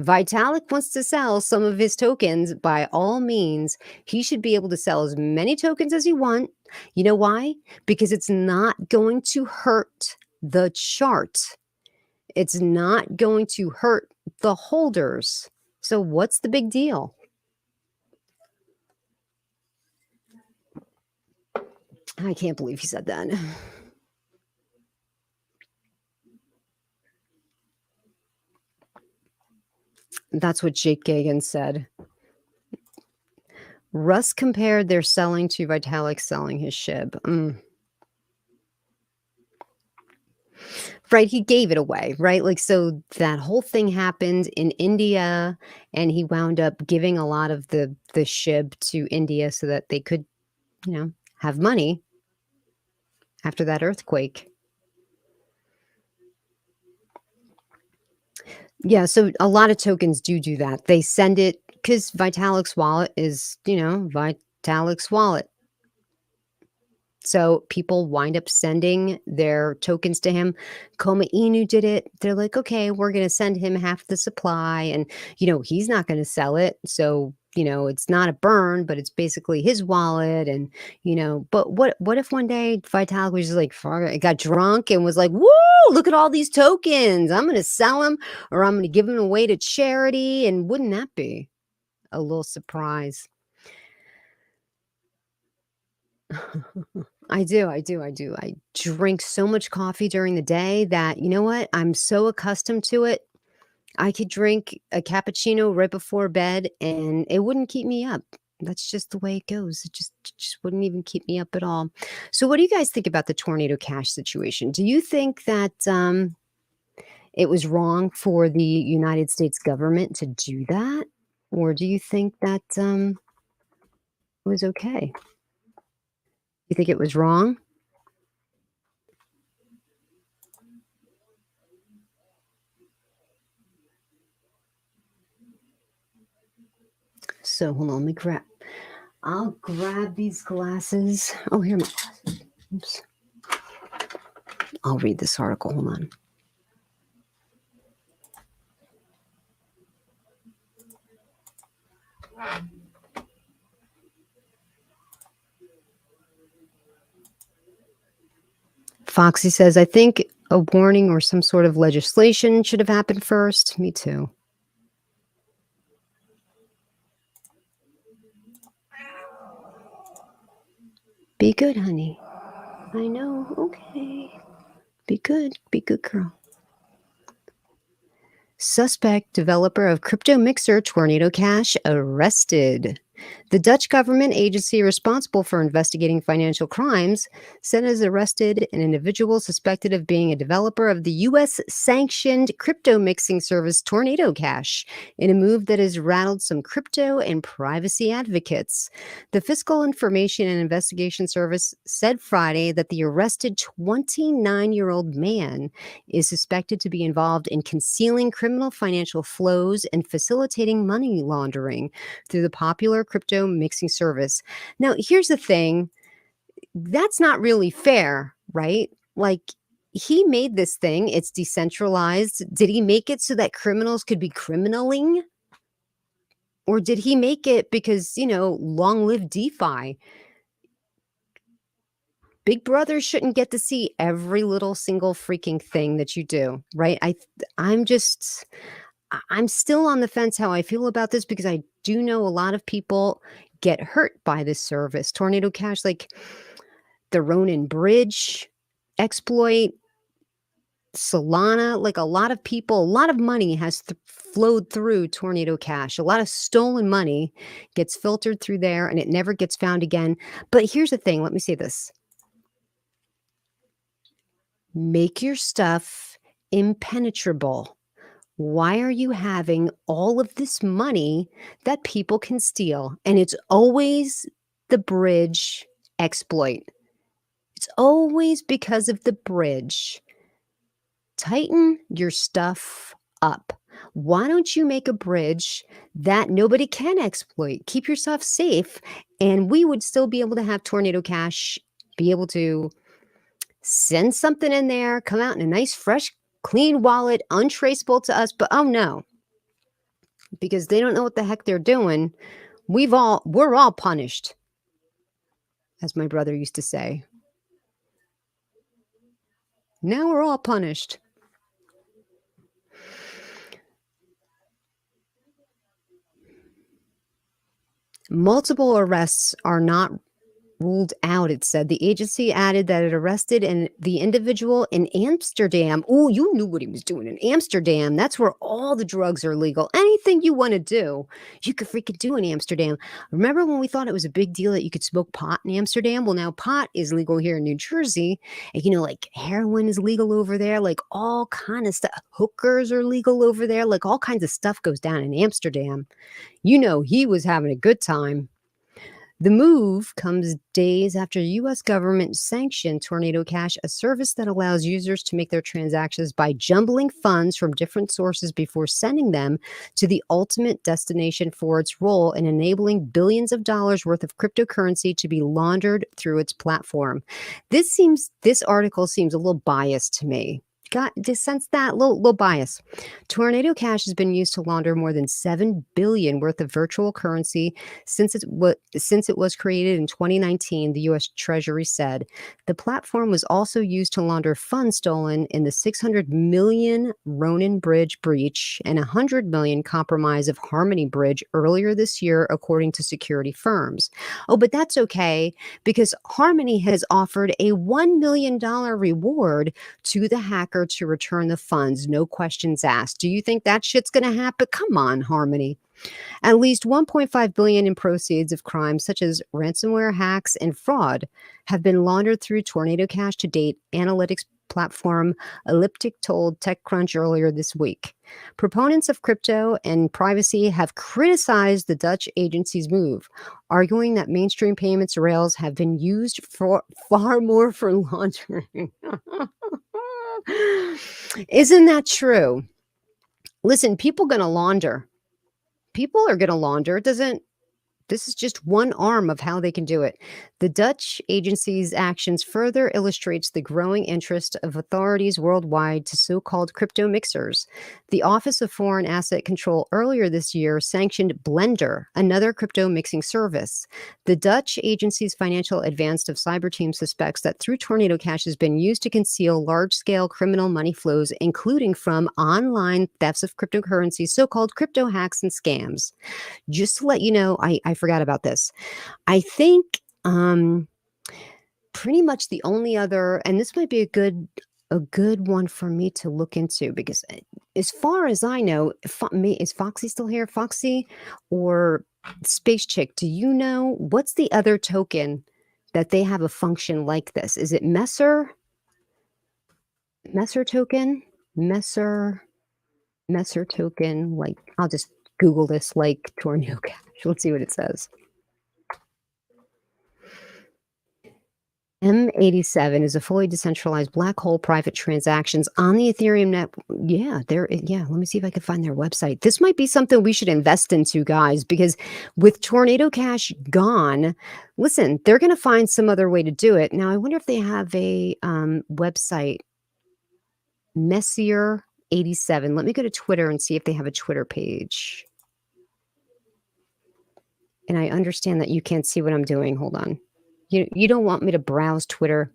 Vitalik wants to sell some of his tokens. By all means, he should be able to sell as many tokens as he wants. You know why? Because it's not going to hurt the chart. It's not going to hurt the holders. So what's the big deal? I can't believe he said that. That's what Jake Gagan said. Russ compared their selling to Vitalik selling his SHIB. Right, he gave it away, right? Like, so that whole thing happened in India, and he wound up giving a lot of the SHIB to India so that they could, have money after that earthquake. Yeah, so a lot of tokens do that. They send it because Vitalik's wallet is, Vitalik's wallet. So people wind up sending their tokens to him. Koma Inu did it. They're like, okay, we're going to send him half the supply. And, he's not going to sell it. So, it's not a burn, but it's basically his wallet. And, but what if one day Vitalik was just like, got drunk and was like, woo, look at all these tokens. I'm going to sell them, or I'm going to give them away to charity. And wouldn't that be a little surprise? I do. I drink so much coffee during the day that, you know what? I'm so accustomed to it. I could drink a cappuccino right before bed and it wouldn't keep me up. That's just the way it goes. It just wouldn't even keep me up at all. So what do you guys think about the Tornado Cash situation? Do you think that it was wrong for the United States government to do that? Or do you think that it was okay? You think it was wrong? So hold on, I'll grab these glasses. Oh, here are my glasses. Oops. I'll read this article. Hold on. Foxy says, I think a warning or some sort of legislation should have happened first. Me too. Be good, honey. I know. Okay. Be good. Be good, girl. Suspect developer of crypto mixer Tornado Cash arrested. The Dutch government agency responsible for investigating financial crimes said it has arrested an individual suspected of being a developer of the U.S.-sanctioned crypto mixing service Tornado Cash in a move that has rattled some crypto and privacy advocates. The Fiscal Information and Investigation Service said Friday that the arrested 29-year-old man is suspected to be involved in concealing criminal financial flows and facilitating money laundering through the popular crypto mixing service. Now, here's the thing. That's not really fair, right? Like, he made this thing. It's decentralized. Did he make it so that criminals could be criminaling? Or did he make it because, long live DeFi? Big Brother shouldn't get to see every little single freaking thing that you do, right? I'm still on the fence how I feel about this because I do know a lot of people get hurt by this service. Tornado Cash, like the Ronin Bridge exploit, Solana, like a lot of people, a lot of money has flowed through Tornado Cash. A lot of stolen money gets filtered through there and it never gets found again. But here's the thing. Let me say this. Make your stuff impenetrable. Why are you having all of this money that people can steal? And it's always the bridge exploit. It's always because of the bridge. Tighten your stuff up. Why don't you make a bridge that nobody can exploit? Keep yourself safe, and we would still be able to have Tornado Cash, be able to send something in there, come out in a nice, fresh, clean wallet, untraceable to us. But oh no, because they don't know what the heck they're doing. We're all punished, as my brother used to say. Now we're all punished. Multiple arrests are not ruled out, it said. The agency added that it arrested the individual in Amsterdam. Oh, you knew what he was doing in Amsterdam. That's where all the drugs are legal. Anything you want to do, you could freaking do in Amsterdam. Remember when we thought it was a big deal that you could smoke pot in Amsterdam? Well, now pot is legal here in New Jersey. And, like heroin is legal over there. Like all kind of stuff. Hookers are legal over there. Like all kinds of stuff goes down in Amsterdam. He was having a good time. The move comes days after U.S. government sanctioned Tornado Cash, a service that allows users to make their transactions by jumbling funds from different sources before sending them to the ultimate destination for its role in enabling billions of dollars worth of cryptocurrency to be laundered through its platform. This article seems a little biased to me. Just sense that little bias. Tornado Cash has been used to launder more than $7 billion worth of virtual currency since it was created in 2019, the U.S. Treasury said. The platform was also used to launder funds stolen in the $600 million Ronin Bridge breach and $100 million compromise of Harmony Bridge earlier this year, according to security firms. Oh, but that's okay, because Harmony has offered a $1 million reward to the hacker to return the funds, no questions asked. Do you think that shit's going to happen? Come on, Harmony. At least $1.5 billion in proceeds of crimes such as ransomware, hacks, and fraud have been laundered through Tornado Cash to date, analytics platform Elliptic told TechCrunch earlier this week. Proponents of crypto and privacy have criticized the Dutch agency's move, arguing that mainstream payments rails have been used for far more for laundering. Isn't that true? Listen, people are going to launder. People are going to launder. This is just one arm of how they can do it. The Dutch agency's actions further illustrates the growing interest of authorities worldwide to so-called crypto mixers. The Office of Foreign Asset Control earlier this year sanctioned Blender, another crypto mixing service. The Dutch agency's financial advance of cyber team suspects that through Tornado Cash has been used to conceal large-scale criminal money flows, including from online thefts of cryptocurrencies, so-called crypto hacks and scams. Just to let you know, I forgot about this. I think pretty much the only other, and this might be a good one for me to look into, because as far as I know, is Foxy still here? Foxy or Space Chick, do you know what's the other token that they have a function like this? Is it Messer token? Messer token, like, I'll just Google this, like Tornado Cash. Let's see what it says. M87 is a fully decentralized black hole private transactions on the Ethereum net. Yeah, let me see if I can find their website. This might be something we should invest into, guys, because with Tornado Cash gone, listen, they're going to find some other way to do it. Now, I wonder if they have a website, Messier87. Let me go to Twitter and see if they have a Twitter page. And I understand that you can't see what I'm doing. Hold on. You don't want me to browse Twitter.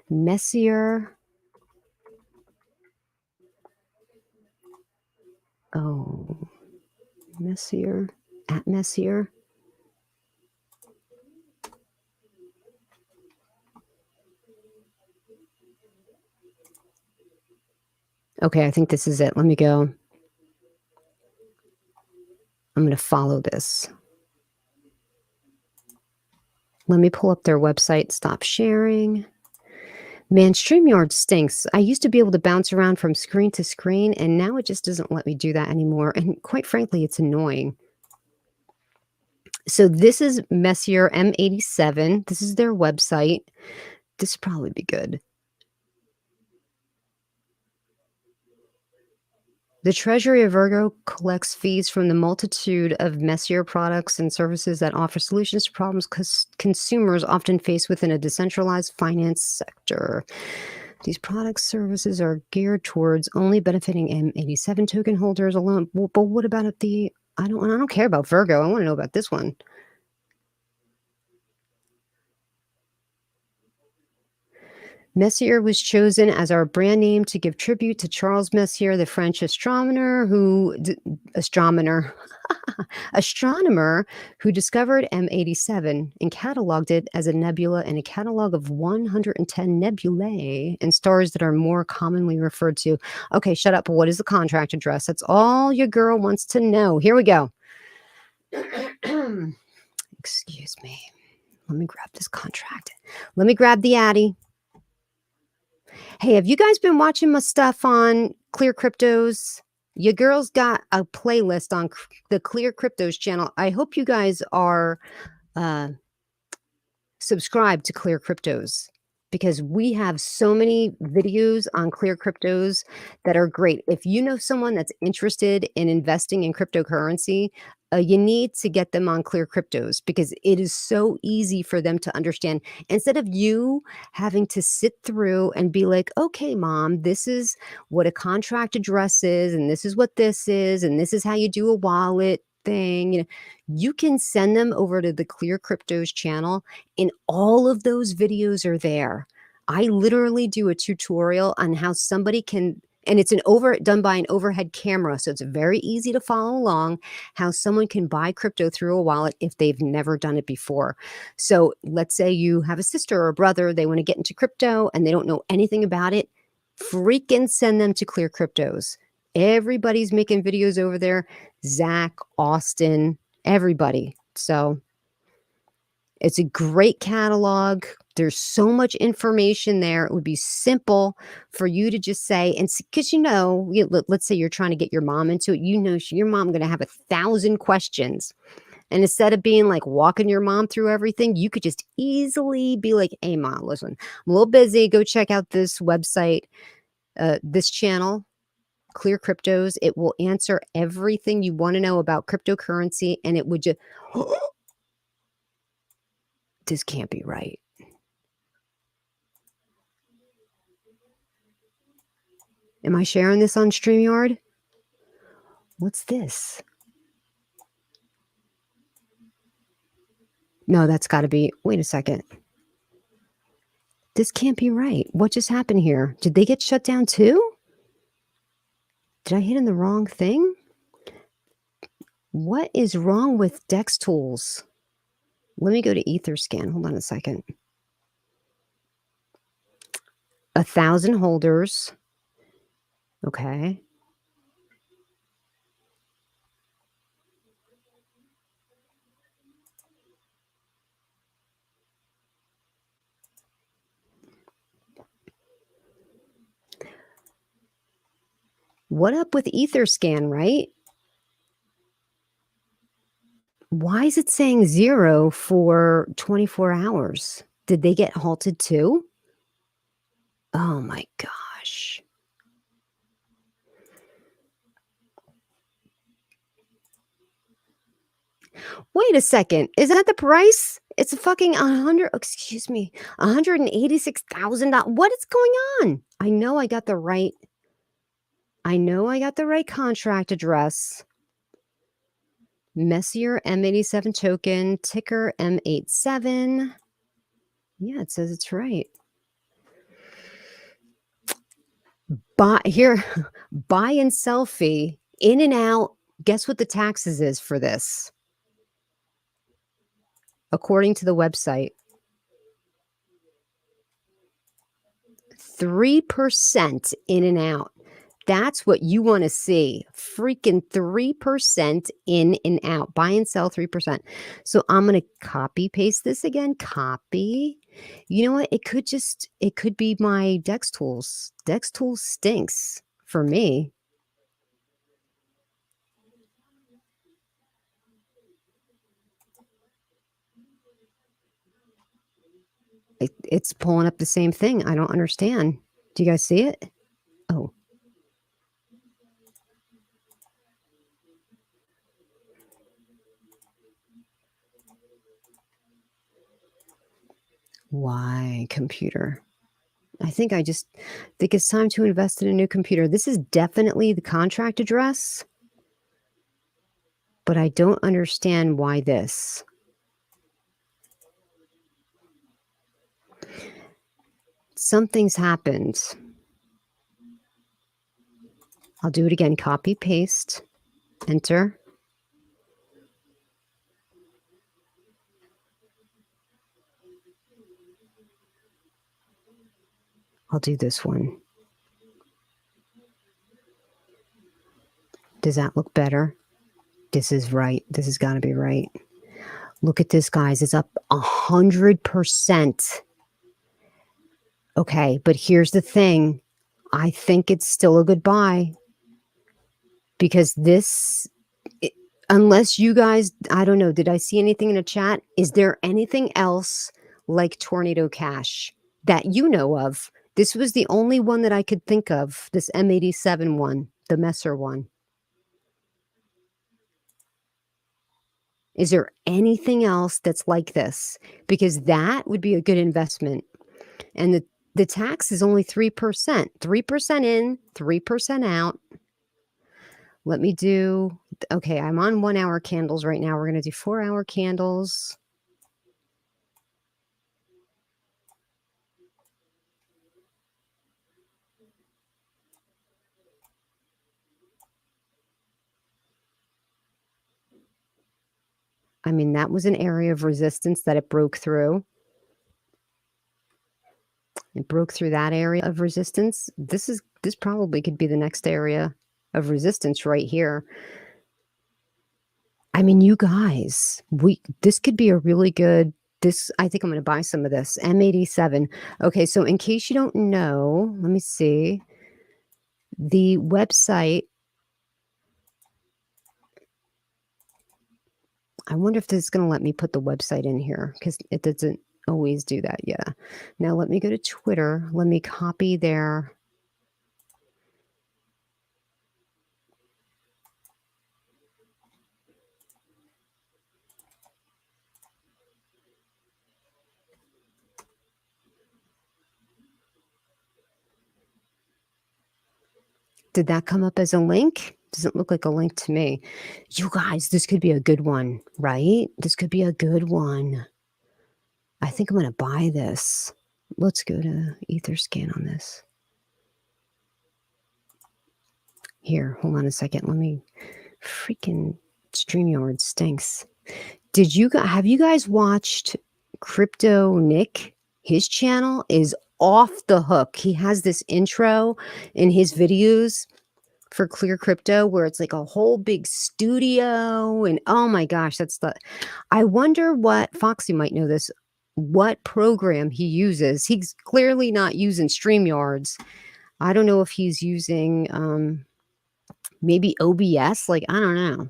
Messier. Oh. Messier. At Messier. Okay, I think this is it. Let me go. I'm going to follow this. Let me pull up their website. Stop sharing. Man, StreamYard stinks. I used to be able to bounce around from screen to screen, and now it just doesn't let me do that anymore. And quite frankly, it's annoying. So this is Messier M87. This is their website. This would probably be good. The Treasury of Virgo collects fees from the multitude of Messier products and services that offer solutions to problems consumers often face within a decentralized finance sector. These products services are geared towards only benefiting M87 token holders alone. But what about the I don't care about Virgo. I want to know about this one. Messier was chosen as our brand name to give tribute to Charles Messier, the French astronomer who discovered M87 and cataloged it as a nebula in a catalog of 110 nebulae and stars that are more commonly referred to. Okay, shut up. What is the contract address? That's all your girl wants to know. Here we go. Excuse me. Let me grab this contract. Let me grab the Addy. Hey, have you guys been watching my stuff on Clear Cryptos? Your girl's got a playlist on the Clear Cryptos channel. I hope you guys are subscribed to Clear Cryptos because we have so many videos on Clear Cryptos that are great. If you know someone that's interested in investing in cryptocurrency, you need to get them on Clear Cryptos because it is so easy for them to understand. Instead of you having to sit through and be like, okay, mom, this is what a contract address is, and this is what this is, and this is how you do a wallet thing. You know, you can send them over to the Clear Cryptos channel, and all of those videos are there. I literally do a tutorial on how somebody can, and it's done by an overhead camera, so it's very easy to follow along how someone can buy crypto through a wallet if they've never done it before. So let's say you have a sister or a brother, they want to get into crypto and they don't know anything about it, freaking send them to Clear Cryptos. Everybody's making videos over there. Zach, Austin, everybody. So it's a great catalog. There's so much information there. It would be simple for you to just say, and because let's say you're trying to get your mom into it, your mom going to have 1,000 questions. And instead of being like walking your mom through everything, you could just easily be like, hey, mom, listen, I'm a little busy. Go check out this website, this channel, Clear Cryptos. It will answer everything you want to know about cryptocurrency. And it would just, this can't be right. Am I sharing this on StreamYard? What's this? No, that's got to be, wait a second. This can't be right. What just happened here? Did they get shut down too? Did I hit in the wrong thing? What is wrong with Dex Tools? Let me go to Etherscan. Hold on a second. 1,000 holders. Okay. What up with Etherscan, right? Why is it saying 0 for 24 hours? Did they get halted too? Oh my gosh. Wait a second. Is that the price? It's a fucking $186,000. What is going on? I know I got the right contract address. Messier M87 token, ticker M87. Yeah, it says it's right. Buy and sell fee, in and out. Guess what the taxes is for this? According to the website, 3% in and out. That's what you want to see. Freaking 3% in and out. Buy and sell 3%. So I'm going to copy paste this again. Copy. You know what? It could be my Dex Tools. Dex Tools stinks for me. It's pulling up the same thing. I don't understand. Do you guys see it? Oh. Why, computer? I think it's time to invest in a new computer. This is definitely the contract address. But I don't understand why this. Something's happened. I'll do it again. Copy, paste, enter. I'll do this one. Does that look better? This is right. This has got to be right. Look at this, guys. It's up 100%. Okay, but here's the thing. I think it's still a good buy. Because this, unless you guys, I don't know, did I see anything in the chat? Is there anything else like Tornado Cash that you know of? This was the only one that I could think of, this M87 one, the Messer one. Is there anything else that's like this? Because that would be a good investment. And the tax is only 3%. 3% in, 3% out. Let me do, okay, I'm on 1 hour candles right now. We're going to do 4 hour candles. I mean, that was an area of resistance that it broke through. It broke through that area of resistance. This probably could be the next area of resistance right here. I mean, you guys, this could be a really good, I think I'm going to buy some of this. M87. Okay, so in case you don't know, let me see. The website, I wonder if this is going to let me put the website in here because it doesn't always do that. Yeah. Now let me go to Twitter. Let me copy their. Did that come up as a link? Doesn't look like a link to me. You guys, this could be a good one, right? This could be a good one. I think I'm going to buy this. Let's go to Etherscan on this. Here, hold on a second. Let me, freaking StreamYard stinks. Have you guys watched Crypto Nick? His channel is off the hook. He has this intro in his videos for Clear Crypto where it's like a whole big studio and oh my gosh, I wonder what, Foxy might know this, what program he uses. He's clearly not using StreamYards. I don't know if he's using maybe OBS, like I don't know.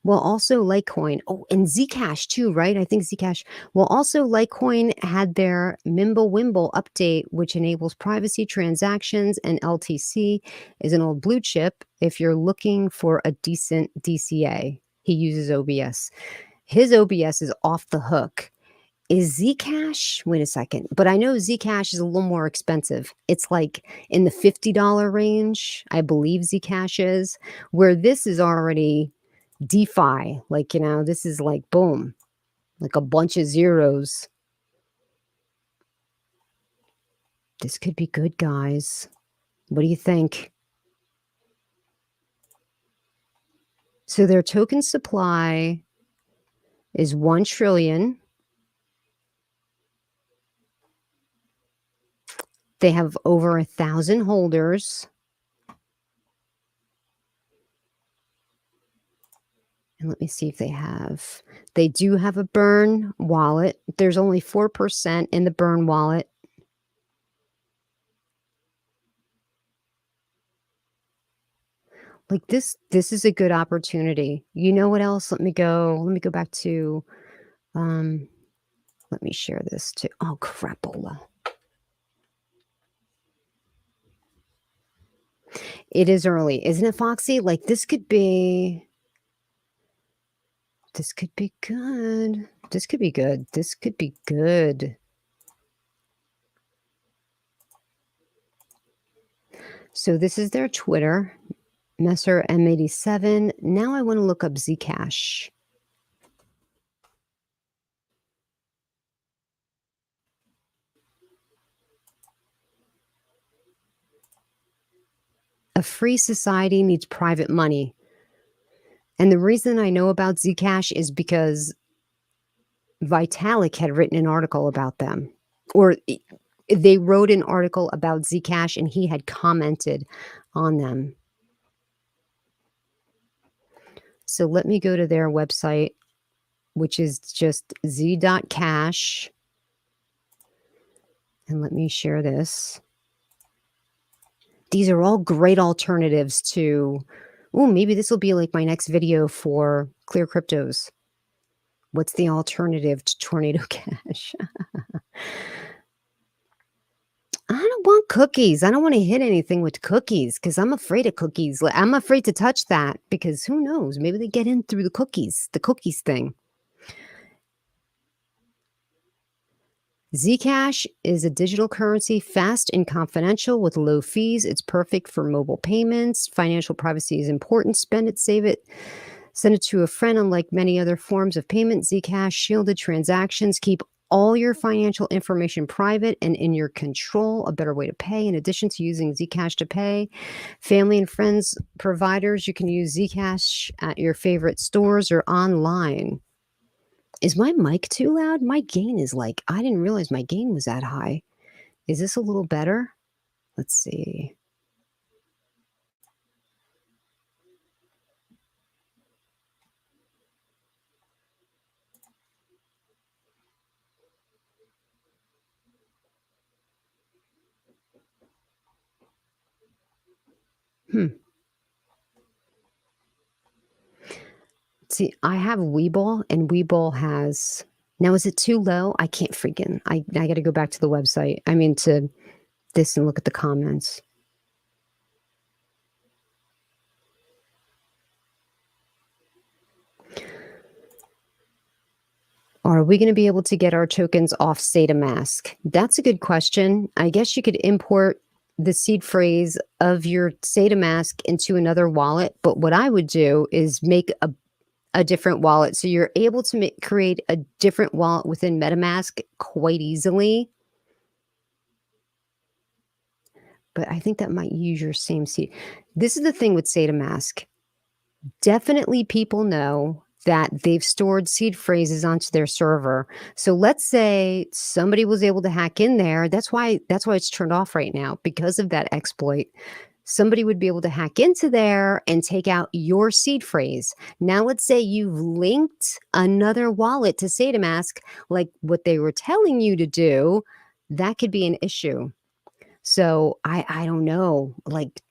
Well, also Litecoin. Oh, and Zcash too, right? I think Zcash. Well, also Litecoin had their Mimblewimble update, which enables privacy transactions, and LTC is an old blue chip. If you're looking for a decent DCA, he uses OBS. His OBS is off the hook. Is Zcash? Wait a second. But I know Zcash is a little more expensive. It's like in the $50 range, I believe Zcash is, where this is already DeFi, like, you know, this is like boom, like a bunch of zeros. This could be good, guys. What do you think? So their token supply is 1 trillion. They have over 1,000 holders. And let me see if they do have a burn wallet. There's only 4% in the burn wallet. Like this is a good opportunity. You know what else? Let me go back to, let me share this too. Oh, crapola. It is early, isn't it, Foxy? Like this could be good. This could be good. This could be good. So this is their Twitter. Messer M87. Now I want to look up Zcash. A free society needs private money. And the reason I know about Zcash is because Vitalik had written an article about them. Or they wrote an article about Zcash and he had commented on them. So let me go to their website, which is just z.cash. And let me share this. These are all great alternatives to, oh, maybe this will be like my next video for Clear Cryptos. What's the alternative to Tornado Cash? I don't want cookies. I don't want to hit anything with cookies because I'm afraid of cookies. I'm afraid to touch that because who knows? Maybe they get in through the cookies thing. Zcash is a digital currency, fast and confidential with low fees. It's perfect for mobile payments. Financial privacy is important. Spend it, save it, send it to a friend. Unlike many other forms of payment, Zcash shielded transactions keep all your financial information private and in your control. A better way to pay. In addition to using Zcash to pay family and friends providers, you can use Zcash at your favorite stores or online. Is my mic too loud? My gain is like, I didn't realize my gain was that high. Is this a little better? Let's see. See, I have Webull, and Webull has, now is it too low? I can't freaking, I got to go back to the website. I mean, to this and look at the comments. Are we going to be able to get our tokens off SaitaMask? That's a good question. I guess you could import the seed phrase of your SaitaMask into another wallet, but what I would do is make a different wallet. So you're able to create a different wallet within MetaMask quite easily. But I think that might use your same seed. This is the thing with SaitaMask. Definitely people know that they've stored seed phrases onto their server. So let's say somebody was able to hack in there. That's why it's turned off right now, because of that exploit. Somebody would be able to hack into there and take out your seed phrase. Now, let's say you've linked another wallet to SaitaMask, like what they were telling you to do. That could be an issue. So I don't know, like,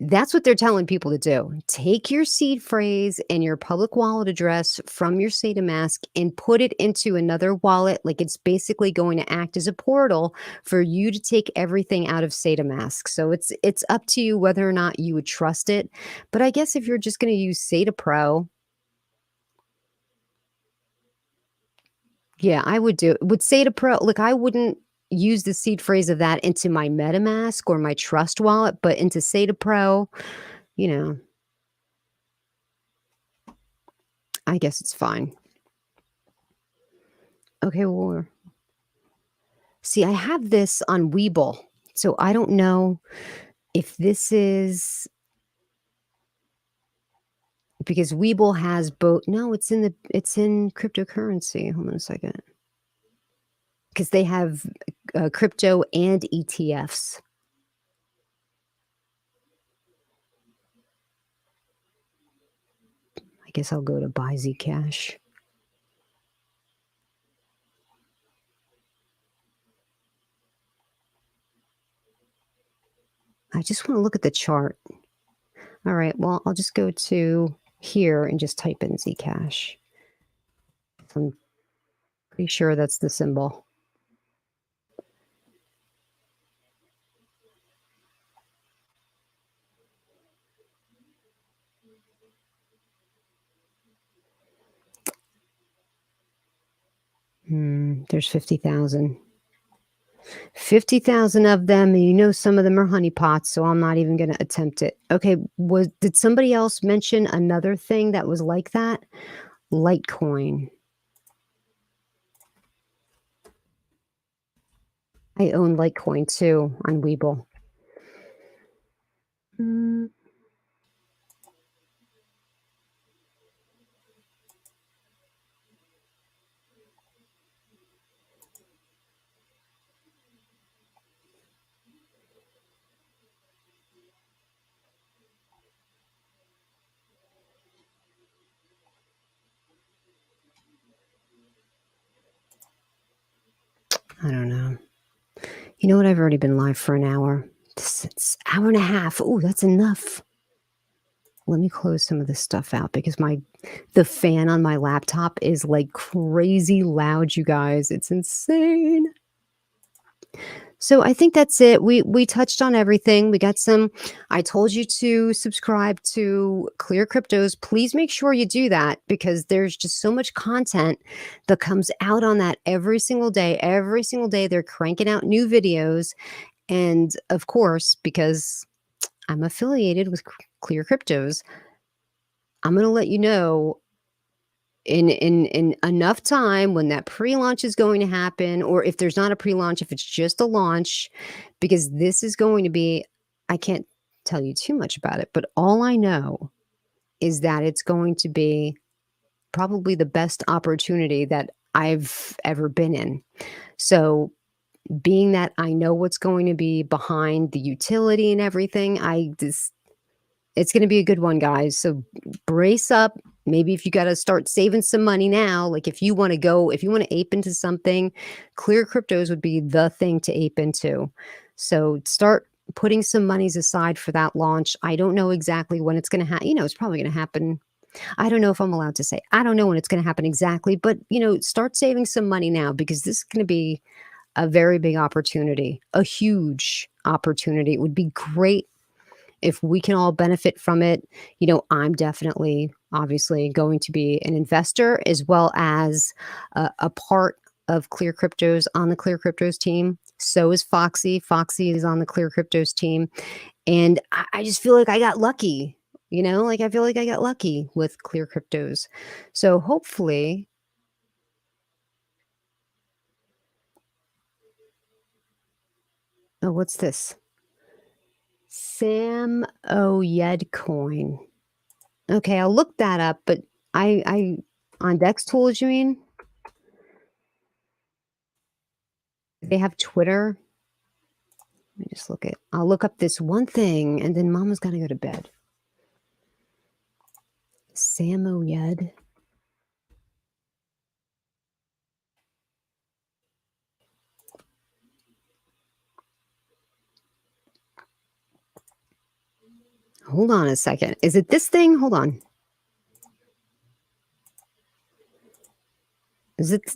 that's what they're telling people to do. Take your seed phrase and your public wallet address from your SaitaMask and put it into another wallet. Like, it's basically going to act as a portal for you to take everything out of SaitaMask. So it's up to you whether or not you would trust it. But I guess if you're just going to use SaitaPro, yeah, I would do it. With SaitaPro, like, I wouldn't use the seed phrase of that into my MetaMask or my Trust wallet, but into SaitaPro, you know, I guess it's fine. Okay, well, see, I have this on Webull, so I don't know if this is because Webull has both. No, it's in cryptocurrency. Hold on a second. Because they have crypto and ETFs. I guess I'll go to buy Zcash. I just want to look at the chart. All right, well, I'll just go to here and just type in Zcash. I'm pretty sure that's the symbol. There's 50,000. 50,000 of them, and you know some of them are honeypots, so I'm not even going to attempt it. Okay, did somebody else mention another thing that was like that? Litecoin. I own Litecoin too on Webull. I don't know. You know what? I've already been live for an hour. It's an hour and a half. Oh, that's enough. Let me close some of this stuff out because the fan on my laptop is like crazy loud, you guys. It's insane. So I think that's it. We touched on everything. We got some. I told you to subscribe to Clear Cryptos. Please make sure you do that because there's just so much content that comes out on that every single day. Every single day they're cranking out new videos. And of course, because I'm affiliated with Clear Cryptos, I'm going to let you know in enough time when that pre-launch is going to happen, or if there's not a pre-launch, if it's just a launch, because this is going to be, I can't tell you too much about it, but all I know is that it's going to be probably the best opportunity that I've ever been in. So being that I know what's going to be behind the utility and everything, it's going to be a good one, guys. So brace up. Maybe if you got to start saving some money now, like if you want to ape into something, Clear Cryptos would be the thing to ape into. So start putting some monies aside for that launch. I don't know exactly when it's going to happen. You know, it's probably going to happen. I don't know if I'm allowed to say. I don't know when it's going to happen exactly, but you know, start saving some money now because this is going to be a very big opportunity, a huge opportunity. It would be great if we can all benefit from it. You know, I'm definitely, obviously, going to be an investor as well as a part of Clear Cryptos on the Clear Cryptos team. So is Foxy. Foxy is on the Clear Cryptos team. And I just feel like I got lucky, you know, like I feel like I got lucky with Clear Cryptos. So hopefully, oh, what's this? SaitaMaV2 coin. Okay, I'll look that up, but I on Dex Tools, you mean? They have Twitter. Let me just I'll look up this one thing and then Mama's got to go to bed. SaitaMaV2. Hold on a second. Is it this thing? Hold on. Is it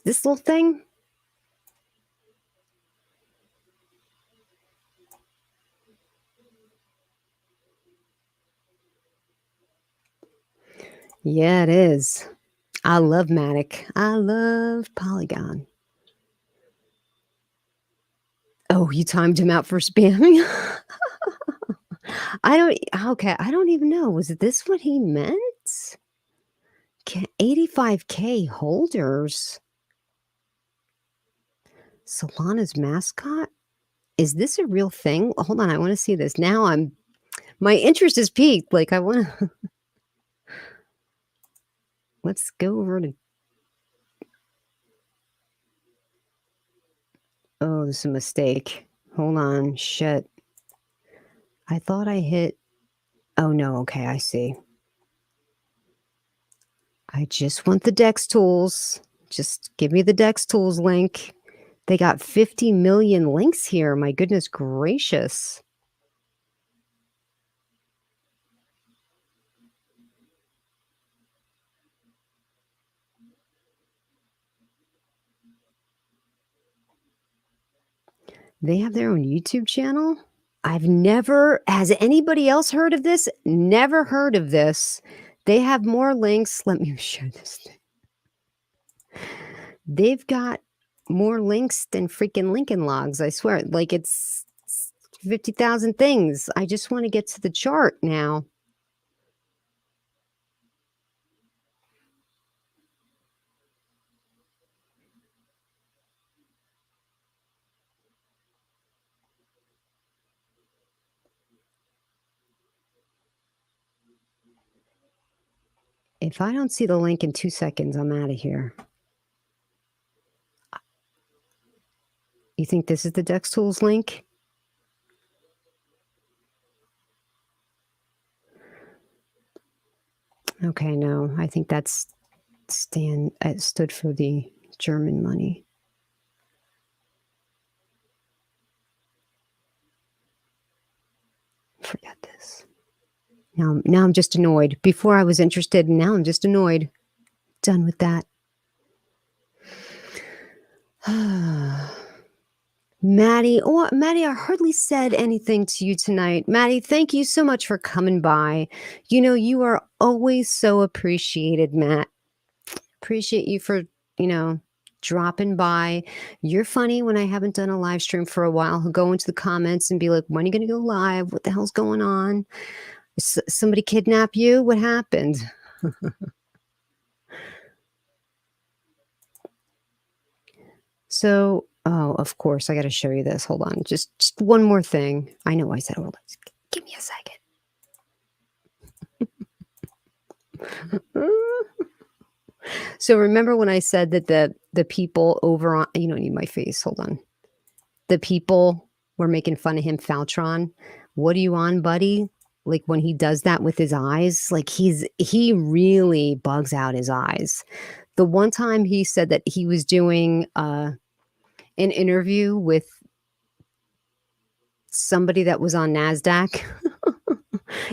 this little thing? Yeah, it is. I love Matic. I love Polygon. Oh, you timed him out for spamming? I don't even know. Was this what he meant? 85K holders. Solana's mascot? Is this a real thing? Hold on, I want to see this. Now my interest is piqued. Like I want to let's go over to oh, this is a mistake. Hold on. Shit. I thought I hit oh no, okay, I see. I just want the Dex Tools. Just give me the Dex Tools link. They got 50 million links here. My goodness gracious. They have their own YouTube channel? Has anybody else heard of this? Never heard of this. They have more links. Let me show this thing. They've got more links than freaking Lincoln Logs. I swear, like it's 50,000 things. I just want to get to the chart now. If I don't see the link in 2 seconds, I'm out of here. You think this is the Dex Tools link? Okay, no, I think that's stood for the German money. Forget this. Now I'm just annoyed. Before I was interested, and now I'm just annoyed. Done with that. Maddie, Maddie, I hardly said anything to you tonight. Maddie, thank you so much for coming by. You know, you are always so appreciated, Matt. Appreciate you for, dropping by. You're funny when I haven't done a live stream for a while. He'll go into the comments and be like, when are you going to go live? What the hell's going on? Somebody kidnap you? What happened? So, oh, of course, I got to show you this. Hold on. Just one more thing. I know I said, hold on. Just give me a second. So remember when I said that the people over on, you don't need my face. Hold on. The people were making fun of him, Faltron. What are you on, buddy? Like when he does that with his eyes, like he really bugs out his eyes. The one time he said that he was doing an interview with somebody that was on NASDAQ.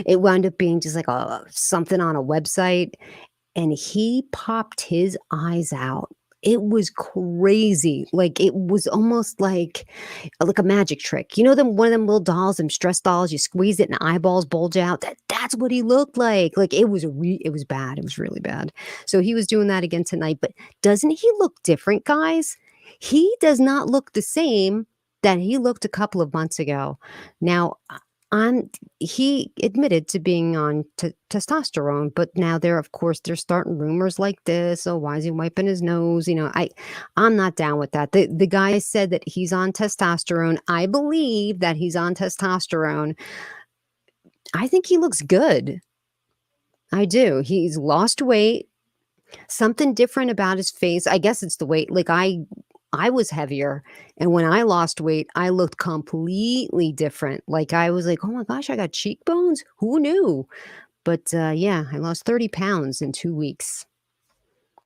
It wound up being just like something on a website, and he popped his eyes out. It was crazy. Like it was almost like a magic trick. You know, one of them little dolls, them stress dolls, you squeeze it and eyeballs bulge out. That's what he looked like. Like it was bad. It was really bad. So he was doing that again tonight. But doesn't he look different, guys? He does not look the same that he looked a couple of months ago. Now, he admitted to being on testosterone, but now they're starting rumors like this. Oh, why is he wiping his nose? You know, I'm not down with that. The guy said that he's on testosterone. I believe that he's on testosterone. I think he looks good. I do. He's lost weight. Something different about his face. I guess it's the weight. Like I was heavier, and when I lost weight, I looked completely different. Like I was like, oh my gosh, I got cheekbones. Who knew? But yeah, I lost 30 pounds in 2 weeks.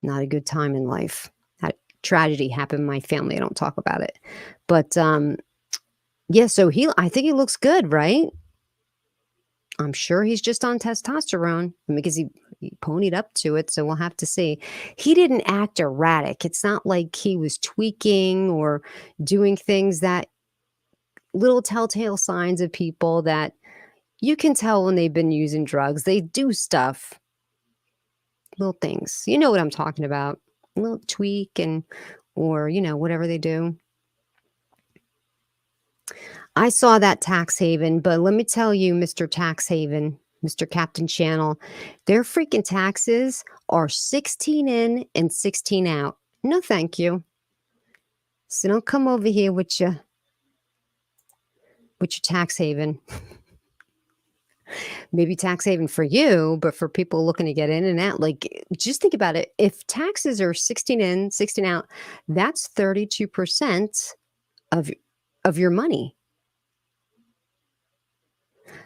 Not a good time in life. That tragedy happened in my family. I don't talk about it. But yeah, so I think he looks good, right? I'm sure he's just on testosterone because he ponied up to it. So we'll have to see. He didn't act erratic. It's not like he was tweaking or doing things that little telltale signs of people that you can tell when they've been using drugs. They do stuff, little things. You know what I'm talking about. A little tweak or, whatever they do. I saw that tax haven, but let me tell you, Mr. Tax Haven, Mr. Captain Channel, their freaking taxes are 16 in and 16 out. No, thank you. So don't come over here with your tax haven. Maybe tax haven for you, but for people looking to get in and out, like just think about it. If taxes are 16 in, 16 out, that's 32% of your money.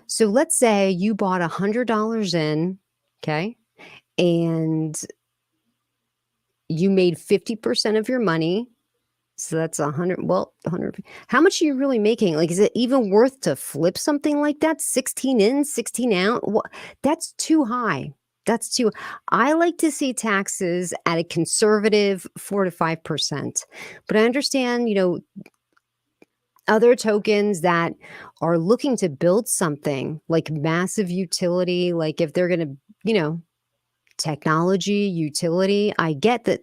So let's say you bought $100 in, okay, and you made 50% of your money. So that's 100. Well, 100. How much are you really making? Like, is it even worth to flip something like that? 16 in, 16 out? That's too high. I like to see taxes at a conservative 4 to 5%. But I understand, other tokens that are looking to build something like massive utility, like if they're going to, technology, utility, I get that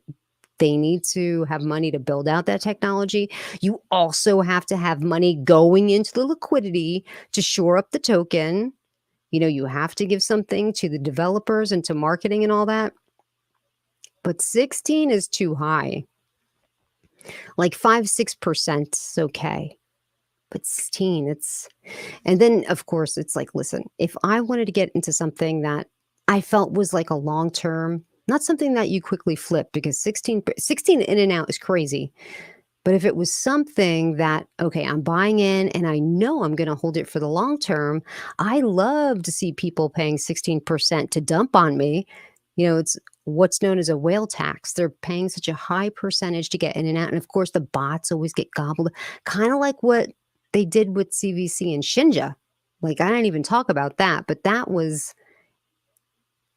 They need to have money to build out that technology. You also have to have money going into the liquidity to shore up the token. You know, you have to give something to the developers and to marketing and all that. But 16 is too high. Like 5-6% is okay. But 16, and then of course it's like, listen, if I wanted to get into something that I felt was like a long-term, not something that you quickly flip, because 16 in and out is crazy. But if it was something that, okay, I'm buying in and I know I'm going to hold it for the long term, I love to see people paying 16% to dump on me. You know, it's what's known as a whale tax. They're paying such a high percentage to get in and out. And of course, the bots always get gobbled, kind of like what they did with CVC and Shinja. Like, I didn't even talk about that, but that was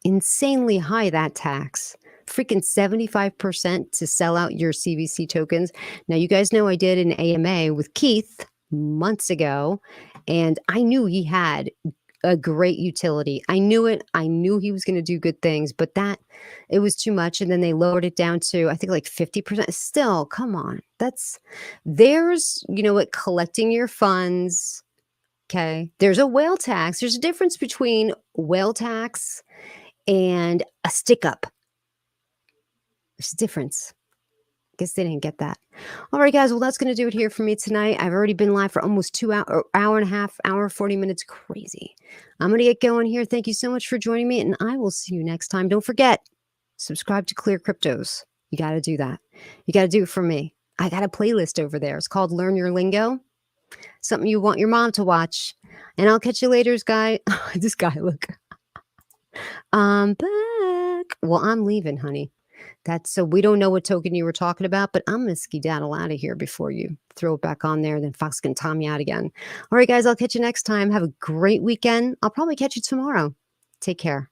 insanely high, that tax. Freaking 75% to sell out your CVC tokens. Now, you guys know I did an AMA with Keith months ago, and I knew he had a great utility. I knew it. I knew he was going to do good things, but it was too much. And then they lowered it down to, I think, like 50%. Still, come on. There's, you know what, collecting your funds. Okay. There's a whale tax. There's a difference between whale tax and a stick up. There's a difference. Guess they didn't get that. All right, guys. Well, that's going to do it here for me tonight. I've already been live for almost 2 hours, hour and a half, hour, 40 minutes. Crazy. I'm going to get going here. Thank you so much for joining me, and I will see you next time. Don't forget, subscribe to Clear Cryptos. You got to do that. You got to do it for me. I got a playlist over there. It's called Learn Your Lingo. Something you want your mom to watch. And I'll catch you later, guy. This guy, look. I'm back. Well, I'm leaving, honey. So we don't know what token you were talking about, but I'm going to skedaddle out of here before you throw it back on there. Then Fox can Tom you out again. All right, guys, I'll catch you next time. Have a great weekend. I'll probably catch you tomorrow. Take care.